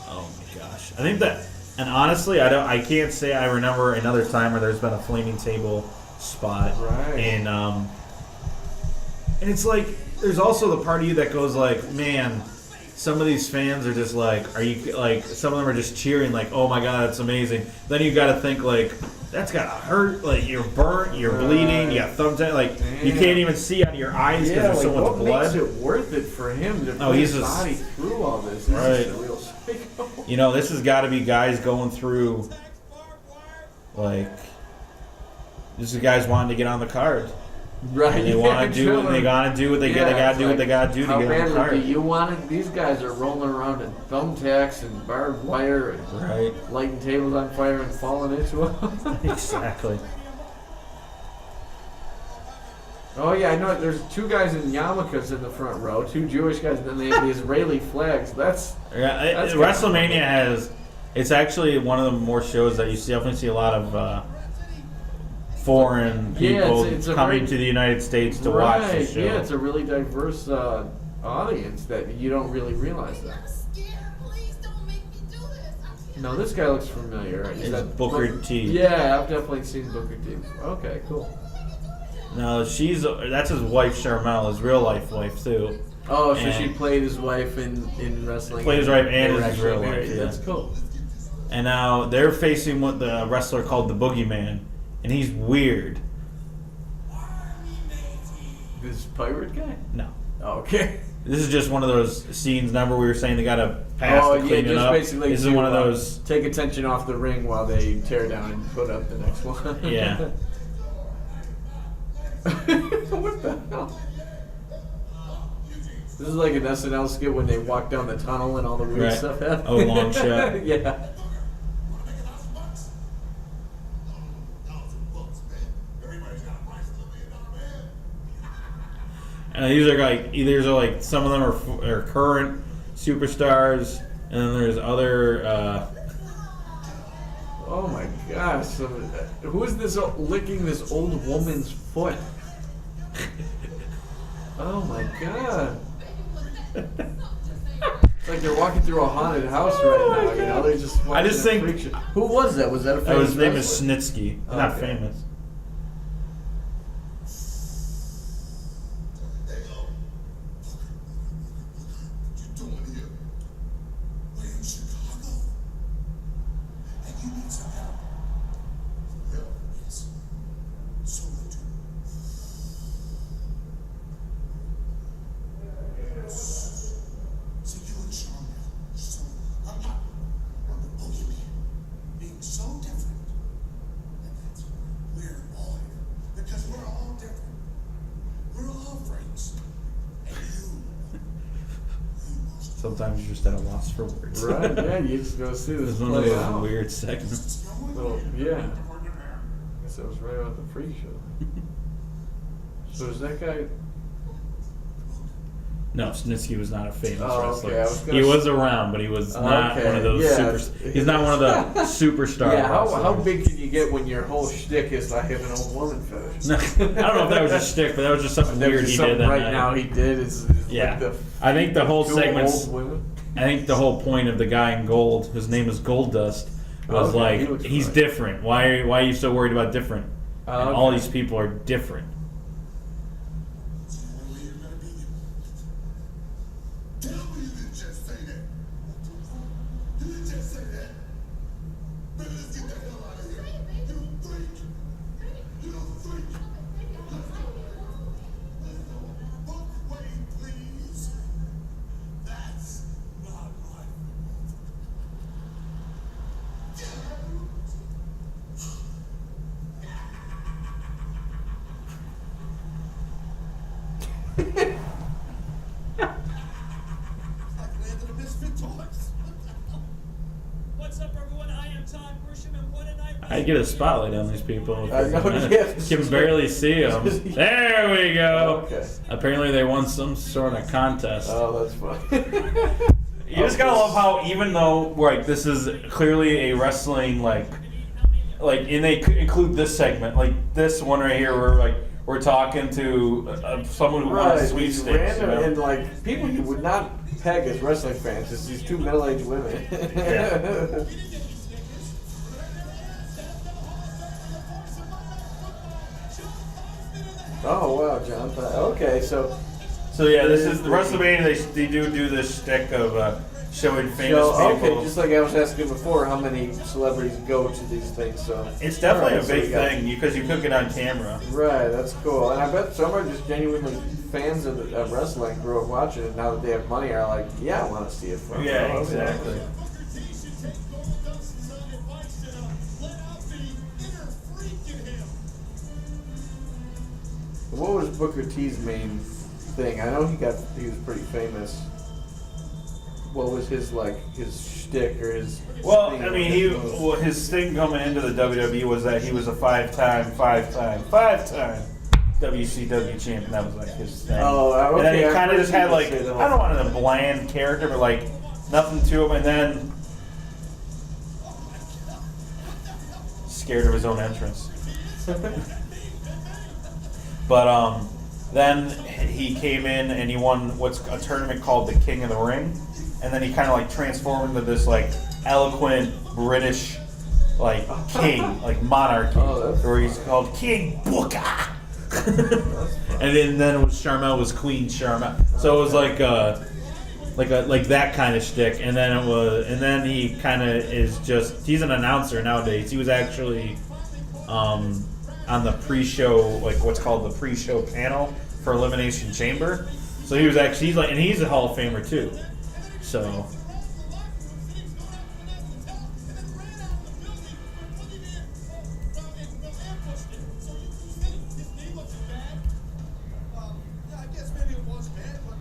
Oh my gosh, I think that. And honestly, I can't say I remember another time where there's been a flaming table spot. Right. And it's like there's also the part of you that goes like, man, some of these fans are just like, are you like? Some of them are just cheering like, oh my god, that's amazing. Then you got to think like, that's gotta hurt. Like you're burnt, you're bleeding, you got thumbs out. Like you can't even see out of your eyes because there's so much what blood. makes it worth it for him to put he's his just- body through all this? He's Right. just a real psycho. You know, this has got to be guys going through, like, this is guys wanting to get on the card. Right. And they want to do what they gotta do. What they gotta do. What they gotta do to how get on the badly card. do you want it? These guys are rolling around in thumbtacks and barbed wire and Right. lighting tables on fire and falling into them. Exactly. Oh yeah, I know. There's two guys in yarmulkes in the front row, two Jewish guys, and then they have the Israeli flags. That's Yeah. WrestleMania has. It's actually one of the more shows that you definitely see a lot of foreign people it's a coming very- to the United States to watch the show. Yeah, it's a really diverse audience that you don't really realize that. I'm scared. Please don't make me do this. I'm scared. No, this guy looks familiar. Is It's that Booker T. Yeah, I've definitely seen Booker T. Okay, cool. No, that's his wife, Charmel, his real life wife too. Oh, so And- she played his wife in wrestling. Played his wife They and were his actually real married. wife, yeah. That's cool. And now they're facing what the wrestler called the Boogeyman, and he's weird. This pirate guy? No. Oh, okay. This is just one of those scenes. Remember we were saying they gotta pass Oh to yeah, clean it just up. basically This is to, one of those. take attention off the ring while they tear down and put up the next one. Yeah. What the hell? This is like an SNL skit when they walk down the tunnel and all the weird Right. stuff happens. Oh, long shot. Yeah. $1,000 man. Everybody's got a price of $1 million man. And these are like these are like some of them are current superstars, and then there's other. Oh my gosh. So, who is this licking this old woman's foot? Oh my god. It's like they're walking through a haunted house right now, you know? They're just I just watching a think- freak show. Who was that? Was that a famous His name is wrestler? Snitsky. Not Okay. famous. Hey, what you doing here? We're in Chicago. sometimes you're just at a loss for words. Right, yeah, you just go see It this was one of play those out. weird segments. Little, yeah. I guess that was right about the freak show. So is that guy... No, Snitsky was not a famous Oh, wrestler. okay, I was gonna He s- was around, but he was not Okay, one of those yeah. super. He's not one of the superstar. Yeah, how wrestlers. big can you get when your whole shtick is I have an old woman fetish? No, I don't know if that was a shtick, but that was just something That was weird just he something did that right night. now he did is Yeah. like the I think the whole dual segment's. old women. I think the whole point of the guy in gold, whose name is Gold Dust, was Okay, like he looks he's right. different. Why are you so worried about different? Oh, And all okay. these people are different. Tell me you didn't just say that. You didn't just say that. Man, let's get the hell out of here. You freak. You freak. Let's go. Let's go. Both way, please. That's not right. Like landing a misfit toys. What's up, everyone? I am Todd Grisham, and what a night. I get a spotlight on these people. I know, yeah. Can barely see them. There we go. Okay. Apparently, they won some sort of contest. Oh, that's funny. You just gotta love how even though like this is clearly a wrestling like and they include this segment like this one right here where we're talking to someone who wants Right, sweet these sticks. random You know? and like people you would not peg as wrestling fans. It's these two middle-aged women. Yeah. Oh wow, John. Okay, so So yeah, this is the WrestleMania. They do this shtick of showing famous okay, people. just like I was asking before, how many celebrities go to these things? So It's definitely Alright, a so big we got- thing because you could get on camera. Right, that's cool. And I bet some are just genuinely fans of wrestling, grew up watching it. Now that they have money, are like, yeah, I want to see it from. Yeah, Oh, okay. exactly. Booker T should take Goldust's advice and let out the inner freak in him. What was Booker T's main thing? I know he was pretty famous. What was his shtick or his? Well, thing? I mean, his thing coming into the WWE was that he was a five-time WCW champion. That was like his thing. Oh, okay. And then he I've kind of heard just had people like say that I don't want a bland character, but like nothing to him. And then scared of his own entrance. But then he came in and he won what's a tournament called the King of the Ring, and then he kind of like transformed into this like eloquent British like king, like monarchy, Oh, that's where he's called King Booker. And then was Charmel was Queen Charmel, so it was like that kind of shtick. And then he kind of is just he's an announcer nowadays. He was actually on the pre-show, like what's called the pre-show panel for Elimination Chamber. So he was actually he's a Hall of Famer too. So Yeah, I guess maybe it was bad, but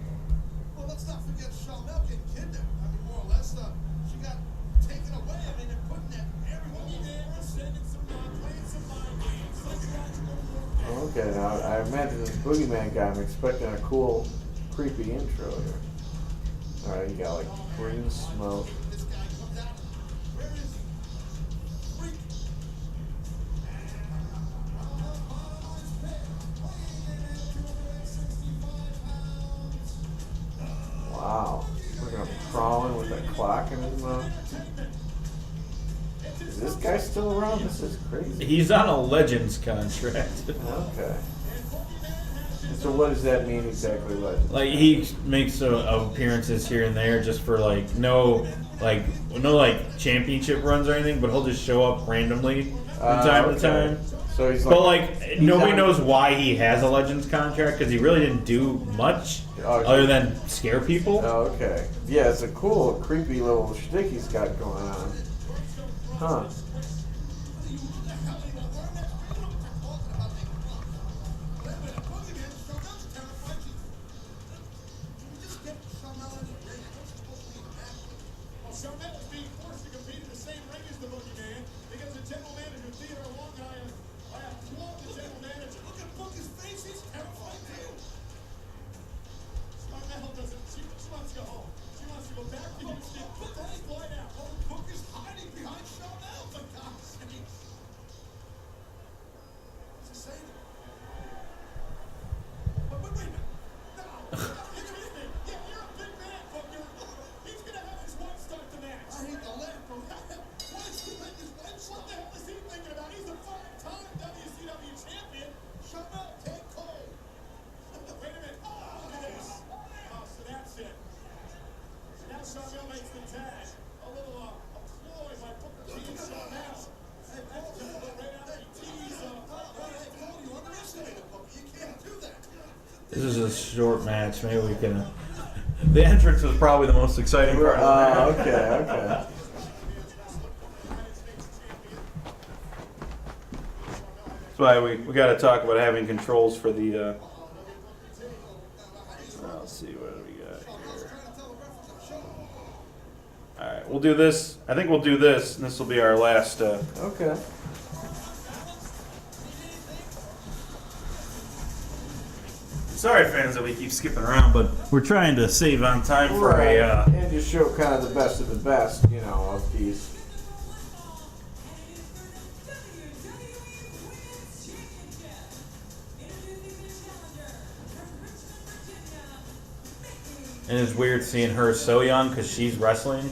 well, let's not forget Charmel getting kidnapped. I mean, more or less, she got taken away. I mean, they're putting that everyone there, sending some playing some mind games, psychological warfare. Okay, now I imagine this boogeyman guy. I'm expecting a cool, creepy intro here. All right, you got like green smoke. This guy comes out. Where is Freak? Wow, we're gonna be crawling with a clock in his mouth. Is this guy still around? This is crazy. He's on a Legends contract. Okay. So what does that mean exactly, Legend? Like he makes appearances here and there just for like no championship runs or anything, but he'll just show up randomly from time to Okay. time. So he's But like nobody on- knows why he has a Legends contract because he really didn't do much Okay. other than scare people. Oh, okay. Yeah, it's a cool, creepy little shtick he's got going on. Huh. Just get Charmel in the ring. This is a short match. Maybe we can. The entrance was probably the most exciting part of the match. Okay. That's why we got to talk about having controls for the. Let's see what do we got here. All right, we'll do this. I think we'll do this, and this will be our last. Okay. Sorry, fans, that we keep skipping around, but we're trying to save on time for Right. a. And just show kind of the best of the best, of these. And it's weird seeing her so young because she's wrestling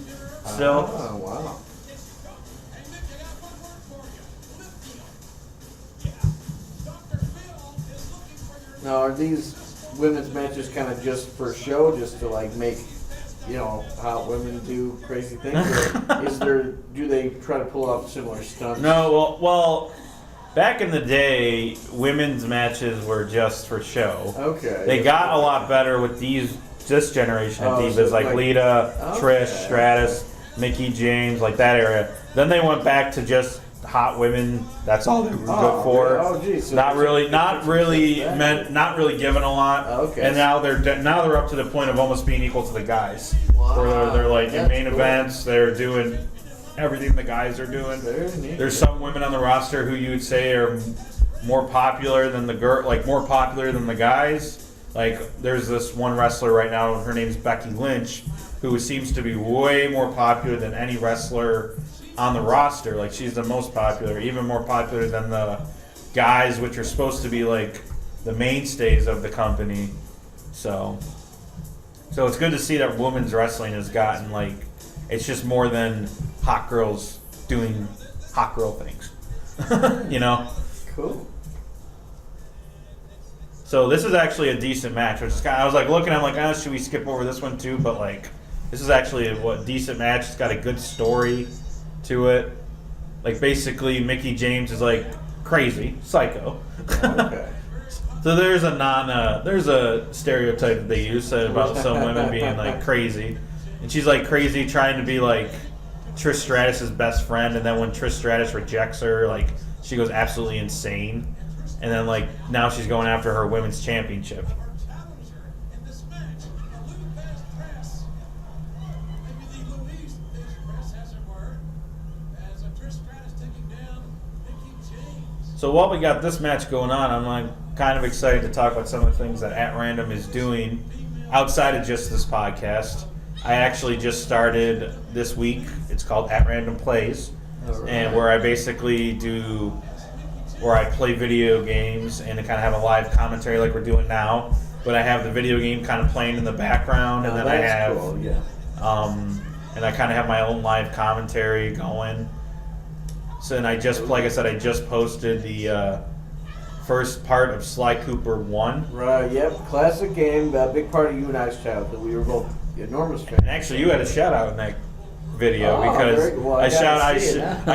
still. Oh, wow. Now, are these women's matches kind of just for show, just to like make, hot women do crazy things? Or do they try to pull off similar stunts? No, well, back in the day, women's matches were just for show. Okay. They got a lot better with this generation of divas, so like Lita, Trish, Okay. Stratus, Mickey James, like that area. Then they went back to just hot women. That's all they were good for. Yeah. Oh, geez. So not really given a lot. Okay. And now they're up to the point of almost being equal to the guys. Wow. Where they're like in That's main cool. events, they're doing everything the guys are doing. Very neat. There's some women on the roster who you would say are more popular than more popular than the guys. Like there's this one wrestler right now, her name's Becky Lynch, who seems to be way more popular than any wrestler on the roster. Like she's the most popular, even more popular than the guys, which are supposed to be like the mainstays of the company. So it's good to see that women's wrestling has gotten like, it's just more than hot girls doing hot girl things. Cool. So this is actually a decent match, which is I was like looking, I'm like, should we skip over this one too? But like, this is actually a decent match. It's got a good story to it. Like basically, Mickey James is like crazy, psycho. Okay. So there's a stereotype that they use about some women being like crazy, and she's like crazy trying to be like Trish Stratus's best friend, and then when Trish Stratus rejects her, like she goes absolutely insane. And then, like, now she's going after her women's championship. So while we got this match going on, I'm like kind of excited to talk about some of the things that At Random is doing outside of just this podcast. I actually just started this week. It's called At Random Plays, and where I basically where I play video games and kind of have a live commentary like we're doing now, but I have the video game kind of playing in the background, and then I have, cool. Yeah. and I kind of have my own live commentary going. So, and like I said, I just posted the first part of Sly Cooper 1. Right. Yep. Classic game. A big part of you and I's childhood. We were both enormous fans. And actually, you had a shout out in that video Oh, because very cool. I I shout gotta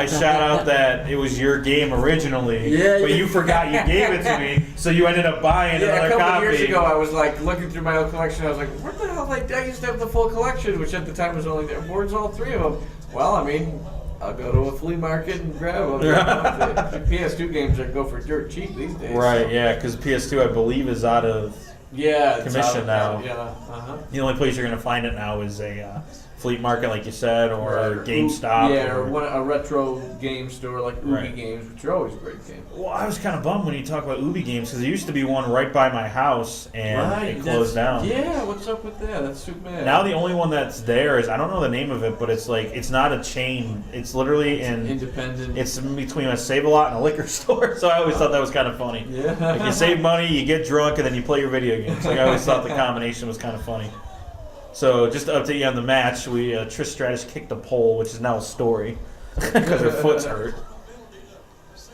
see out that it was your game originally, Yeah, but yeah. you forgot you gave it to me, so you ended up buying Yeah, a another couple copy. years ago, I was like looking through my old collection. I was like, "What the hell?" Like, I used to have the full collection, which at the time was only there. Boards, all three of them. Well, I mean, I'll go to a flea market and grab them. The PS2 games that go for dirt cheap these days. Right, so. yeah, because PS2 I believe is out of Yeah, it's commission out now. Yeah. Uh-huh. The only place you're going to find it now is a flea market, like you said, or Right. GameStop. Yeah, or a retro game store like Ubi Right. Games, which are always a great games. Well, I was kind of bummed when you talk about Ubi Games because there used to be one right by my house and it closed down. Yeah, what's up with that? That's too bad. Now the only one that's there is, I don't know the name of it, but it's like, it's not a chain. It's literally Independent. it's in between a Save-A-Lot and a liquor store. So I always thought that was kind of funny. Yeah. Like you save money, you get drunk, and then you play your video games. Like I always thought the combination was kind of funny. So just to update you on the match, Trish Stratus kicked a pole, which is now a story because her foot's hurt.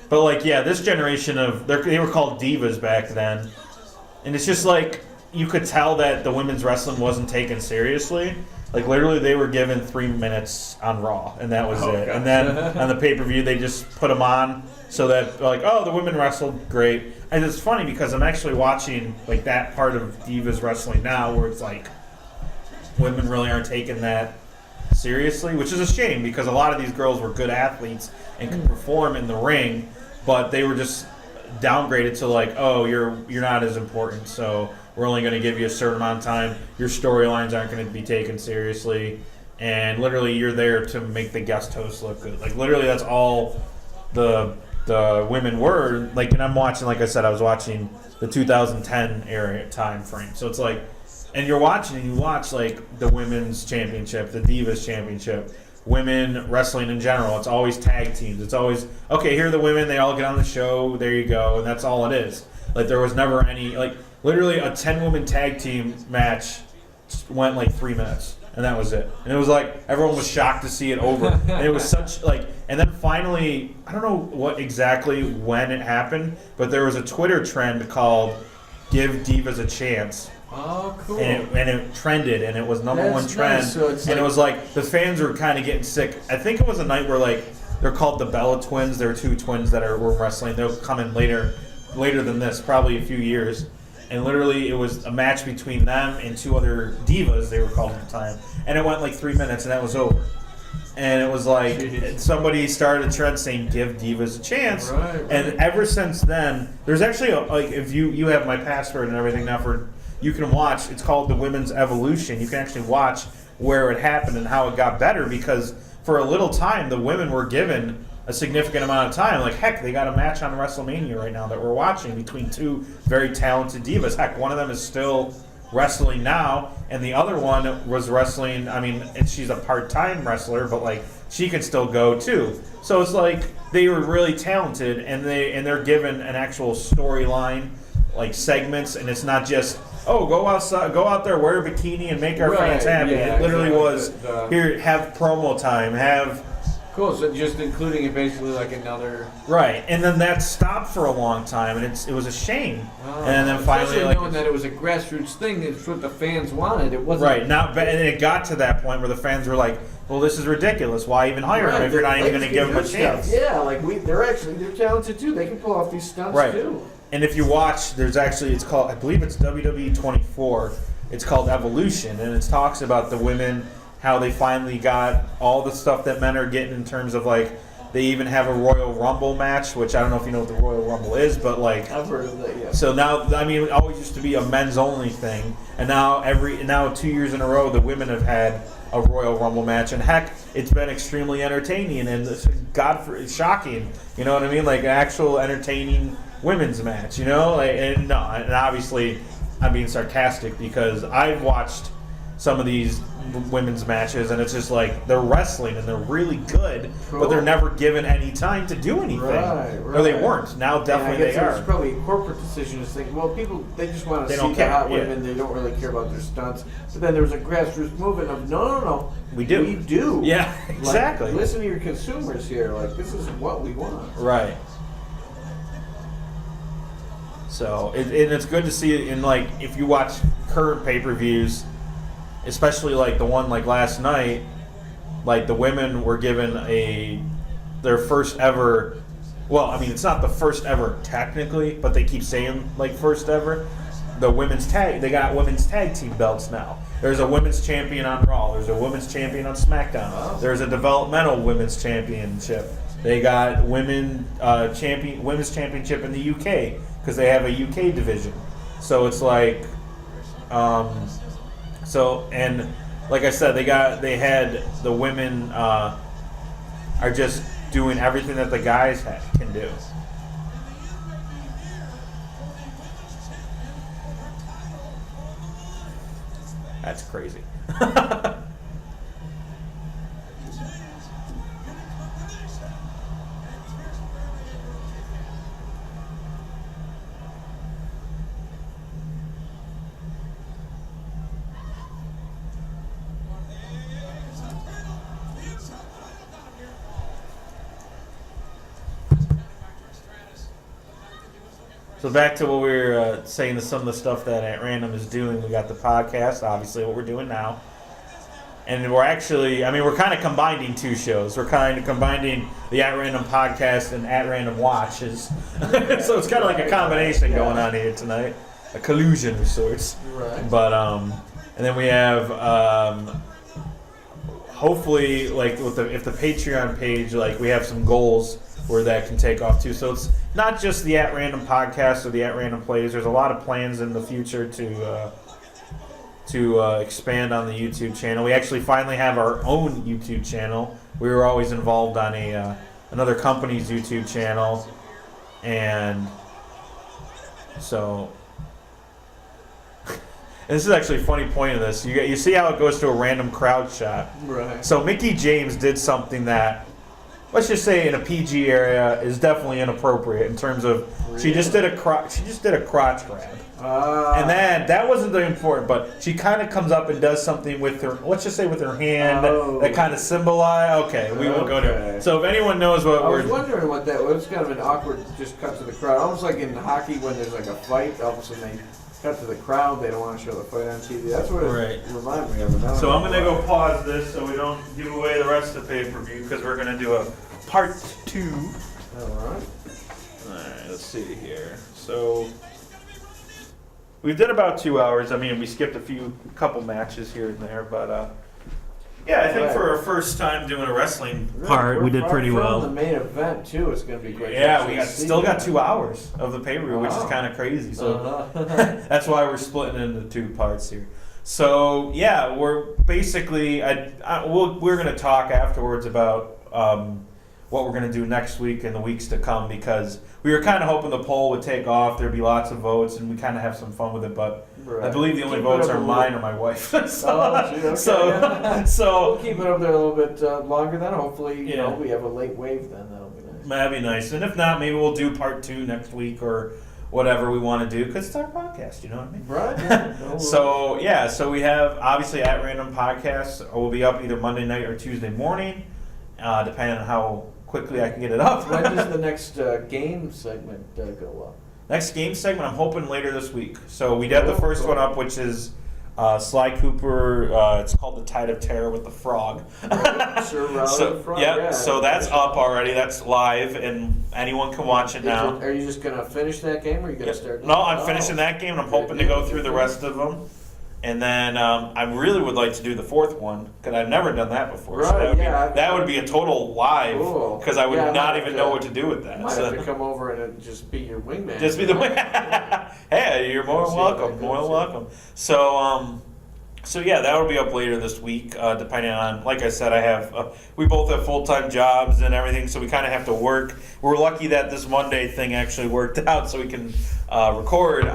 But like, yeah, this generation of they were called divas back then, and it's just like you could tell that the women's wrestling wasn't taken seriously. Like literally, they were given 3 minutes on Raw, and that was it. gosh. And then on the pay-per-view, they just put them on so that like, oh, the women wrestled great. And it's funny because I'm actually watching like that part of Divas wrestling now, where it's like women really aren't taking that seriously, which is a shame because a lot of these girls were good athletes and could perform in the ring, but they were just downgraded to like, oh, you're not as important, so we're only going to give you a certain amount of time. Your storylines aren't going to be taken seriously, and literally you're there to make the guest host look good. Like literally, that's all the women were. Like, and I'm watching, like I said, I was watching the 2010 era time frame. So it's like, and you're watching and you watch like the women's championship, the Divas championship, women wrestling in general. It's always tag teams. It's always, okay, here are the women. They all get on the show. There you go. And that's all it is. Like there was never any, like literally a 10-woman tag team match went like 3 minutes. And that was it. And it was like, everyone was shocked to see it over. And it was such like, and then finally, I don't know what exactly when it happened, but there was a Twitter trend called Give Divas a Chance. Oh, cool. And it trended, and it was number That's one trend. nice. So it's and like, it was like, the fans were kind of getting sick. I think it was a night where like, they're called the Bella Twins. There were two twins that were wrestling. They'll come in later than this, probably a few years. And literally, it was a match between them and two other divas, they were called at the time. And it went like 3 minutes, and that was over. And it was like, somebody started a trend saying, give divas a chance. Right. And ever since then, there's actually, like, if you have my password and everything now you can watch, it's called the Women's Evolution. You can actually watch where it happened and how it got better, because for a little time, the women were given a significant amount of time. Like, heck, they got a match on WrestleMania right now that we're watching between two very talented divas. Heck, one of them is still wrestling now, and the other one was wrestling, I mean, and she's a part-time wrestler, but, like, she can still go, too. So it's like, they were really talented, and they're given an actual storyline, like, segments, and it's not just, oh, go out there, wear a bikini, and make our fans happy. Yeah, it literally exactly. was, here, have promo time, have... Cool, so just including it basically like another... Right, and then that stopped for a long time, and it was a shame. And then finally, especially like, knowing that it was a grassroots thing, it's what the fans wanted. It wasn't right now, and it got to that point where the fans were like, "Well, this is ridiculous. Why even hire him if you're not even going to give him a chance?" Yeah, like they're talented too. They can pull off these stunts Right. too. And if you watch, there's actually, it's called, I believe it's WWE 24. It's called Evolution, and it talks about the women, how they finally got all the stuff that men are getting in terms of, like, they even have a Royal Rumble match, which I don't know if you know what the Royal Rumble is, but, like, I've heard of that. Yeah. so now, I mean, it always used to be a men's only thing, and now 2 years in a row, the women have had a Royal Rumble match, and heck, it's been extremely entertaining and it's shocking. You know what I mean? Like an actual entertaining women's match. You know, like, and obviously, I'm being sarcastic because I've watched some of these women's matches, and it's just like they're wrestling and they're really good, but they're never given any time to do anything, or they weren't. Now definitely they are. It's probably a corporate decision to think, well, people they just want to They see don't the care, hot yeah. women. They don't really care about their stunts. But then there was a grassroots movement of no, We do. we do. Yeah, Like, exactly. listen to your consumers here. Like this is what we want. Right. So, and it's good to see it in, like, if you watch current pay-per-views, especially like the one like last night, like the women were given their first ever, well, I mean, it's not the first ever technically, but they keep saying like first ever, they got women's tag team belts now. There's a women's champion on Raw, there's a women's champion on SmackDown, there's a developmental women's championship. They got women's championship in the UK because they have a UK division. So it's like, and like I said, they had the women are just doing everything that the guys can do. That's crazy. So back to what we were saying to some of the stuff that At Random is doing. We got the podcast, obviously what we're doing now. And we're actually, we're kind of combining two shows. We're kind of combining the At Random podcast and At Random Watches. So it's kind of like a combination going on here tonight. A collusion of sorts. Right. But, and then we have, hopefully, like, if the Patreon page, like, we have some goals where that can take off too. So it's not just the At Random podcast or the At Random plays. There's a lot of plans in the future to expand on the YouTube channel. We actually finally have our own YouTube channel. We were always involved on another company's YouTube channel, and so and this is actually a funny point of this. You see how it goes to a random crowd shot. Right. So Mickey James did something that, let's just say, in a PG area, is definitely inappropriate in terms of she just did a crotch grab. And then that wasn't the important, but she kind of comes up and does something with her, let's just say with her hand that kind of symbolize. Okay, we won't go there. So if anyone knows what I we're was wondering what that was. Kind of an awkward just cut to the crowd, almost like in hockey when there's like a fight. All of a sudden they cut to the crowd. They don't want to show the fight on TV. That's what it reminded me of. So I'm gonna go pause this so we don't give away the rest of the pay-per-view because we're gonna do a part 2. All right. All right, let's see here. So we did about 2 hours. We skipped a couple matches here and there, but yeah, I think for our first time doing a wrestling part, we did pretty well. The main event too is going to be great. Yeah, we still got 2 hours of the pay-per-view, which is kind of crazy. So that's why we're splitting it into 2 parts here. So yeah, we're basically we're going to talk afterwards about what we're going to do next week and the weeks to come, because we were kind of hoping the poll would take off. There'd be lots of votes, and we kind of have some fun with it. But I believe the only votes are mine or my wife. So we'll keep it up there a little bit longer then. Hopefully, you know, we have a late wave then. That'll be nice. That'd be nice. And if not, maybe we'll do part 2 next week or whatever we want to do, because it's our podcast. You know what I mean? Right. Yeah. So we have obviously At Random Podcasts will be up either Monday night or Tuesday morning, depending on how quickly I can get it up. When does the next game segment go up? Next game segment, I'm hoping later this week. So we did the first one up, which is Sly Cooper. It's called The Tide of Terror with the Frog. So that's up already. That's live, and anyone can watch it now. Are you just going to finish that game, or are you going to start? No, I'm finishing that game, and I'm hoping to go through the rest of them. And then I really would like to do the 4th one, because I've never done that before. Right, so that would be a total live, because I would not even know what to do what that. Might have to come over and just be your wingman. Just be the wingman. Hey, you're more than welcome. More than welcome. So yeah, that will be up later this week, depending on, like I said, we both have full-time jobs and everything, so we kind of have to work. We're lucky that this Monday thing actually worked out, so we can record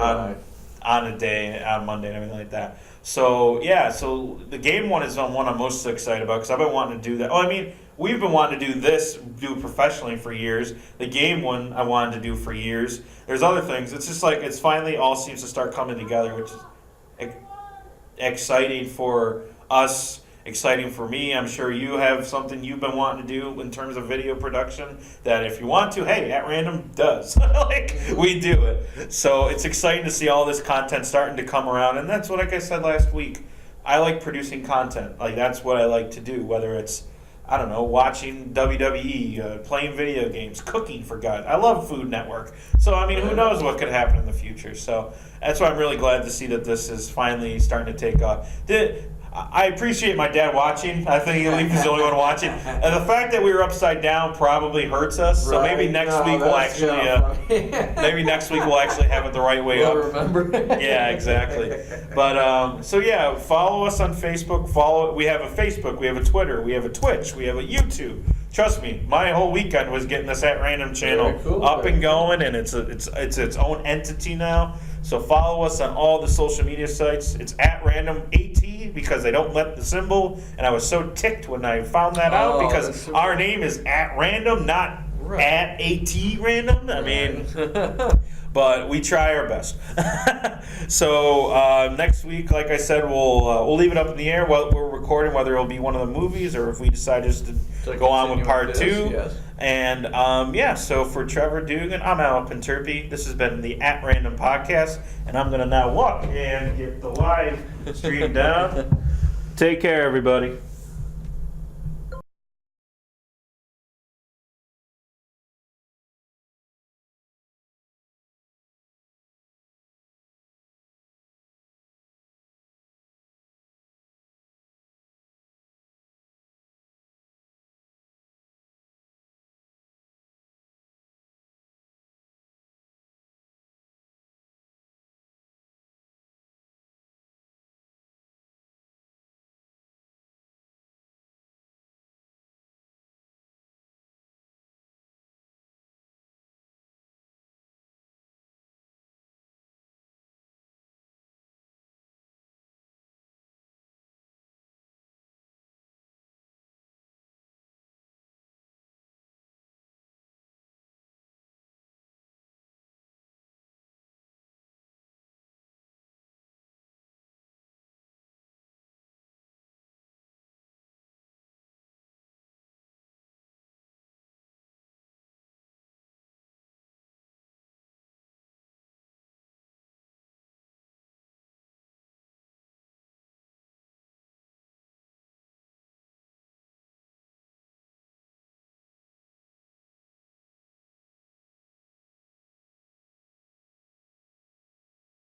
on a day, on Monday and everything like that. So yeah, so the game one is the one I'm most excited about, because I've been wanting to do that. We've been wanting to do it professionally for years. The game one I wanted to do for years. There's other things. It's just like it's finally all seems to start coming together, which is exciting for us, exciting for me. I'm sure you have something you've been wanting to do in terms of video production that if you want to, hey, At Random does. We do it. So it's exciting to see all this content starting to come around. And that's what, like I said last week, I like producing content. That's what I like to do, whether it's, I don't know, watching WWE, playing video games, cooking, for God. I love Food Network. So, who knows what could happen in the future. So that's why I'm really glad to see that this is finally starting to take off. I appreciate my dad watching. I think he's the only one watching. And the fact that we were upside down probably hurts us. So maybe next week we'll actually have it the right way up. Remember? Yeah, exactly. But follow us on Facebook. We have a Facebook, we have a Twitter, we have a Twitch, we have a YouTube. Trust me, my whole weekend was getting this At Random channel up and going, and it's its own entity now. So follow us on all the social media sites. It's At Random AT, because they don't let the symbol, and I was so ticked when I found that out, because our name is At Random, not at AT Random. but we try our best. So next week, like I said, we'll leave it up in the air what we're recording, whether it'll be one of the movies or if we decide just to go on with part 2. Yes. And so for Trevor Dugan, I'm Al Pinturpy. This has been the At Random Podcast, and I'm gonna now walk and get the live stream down. Take care, everybody.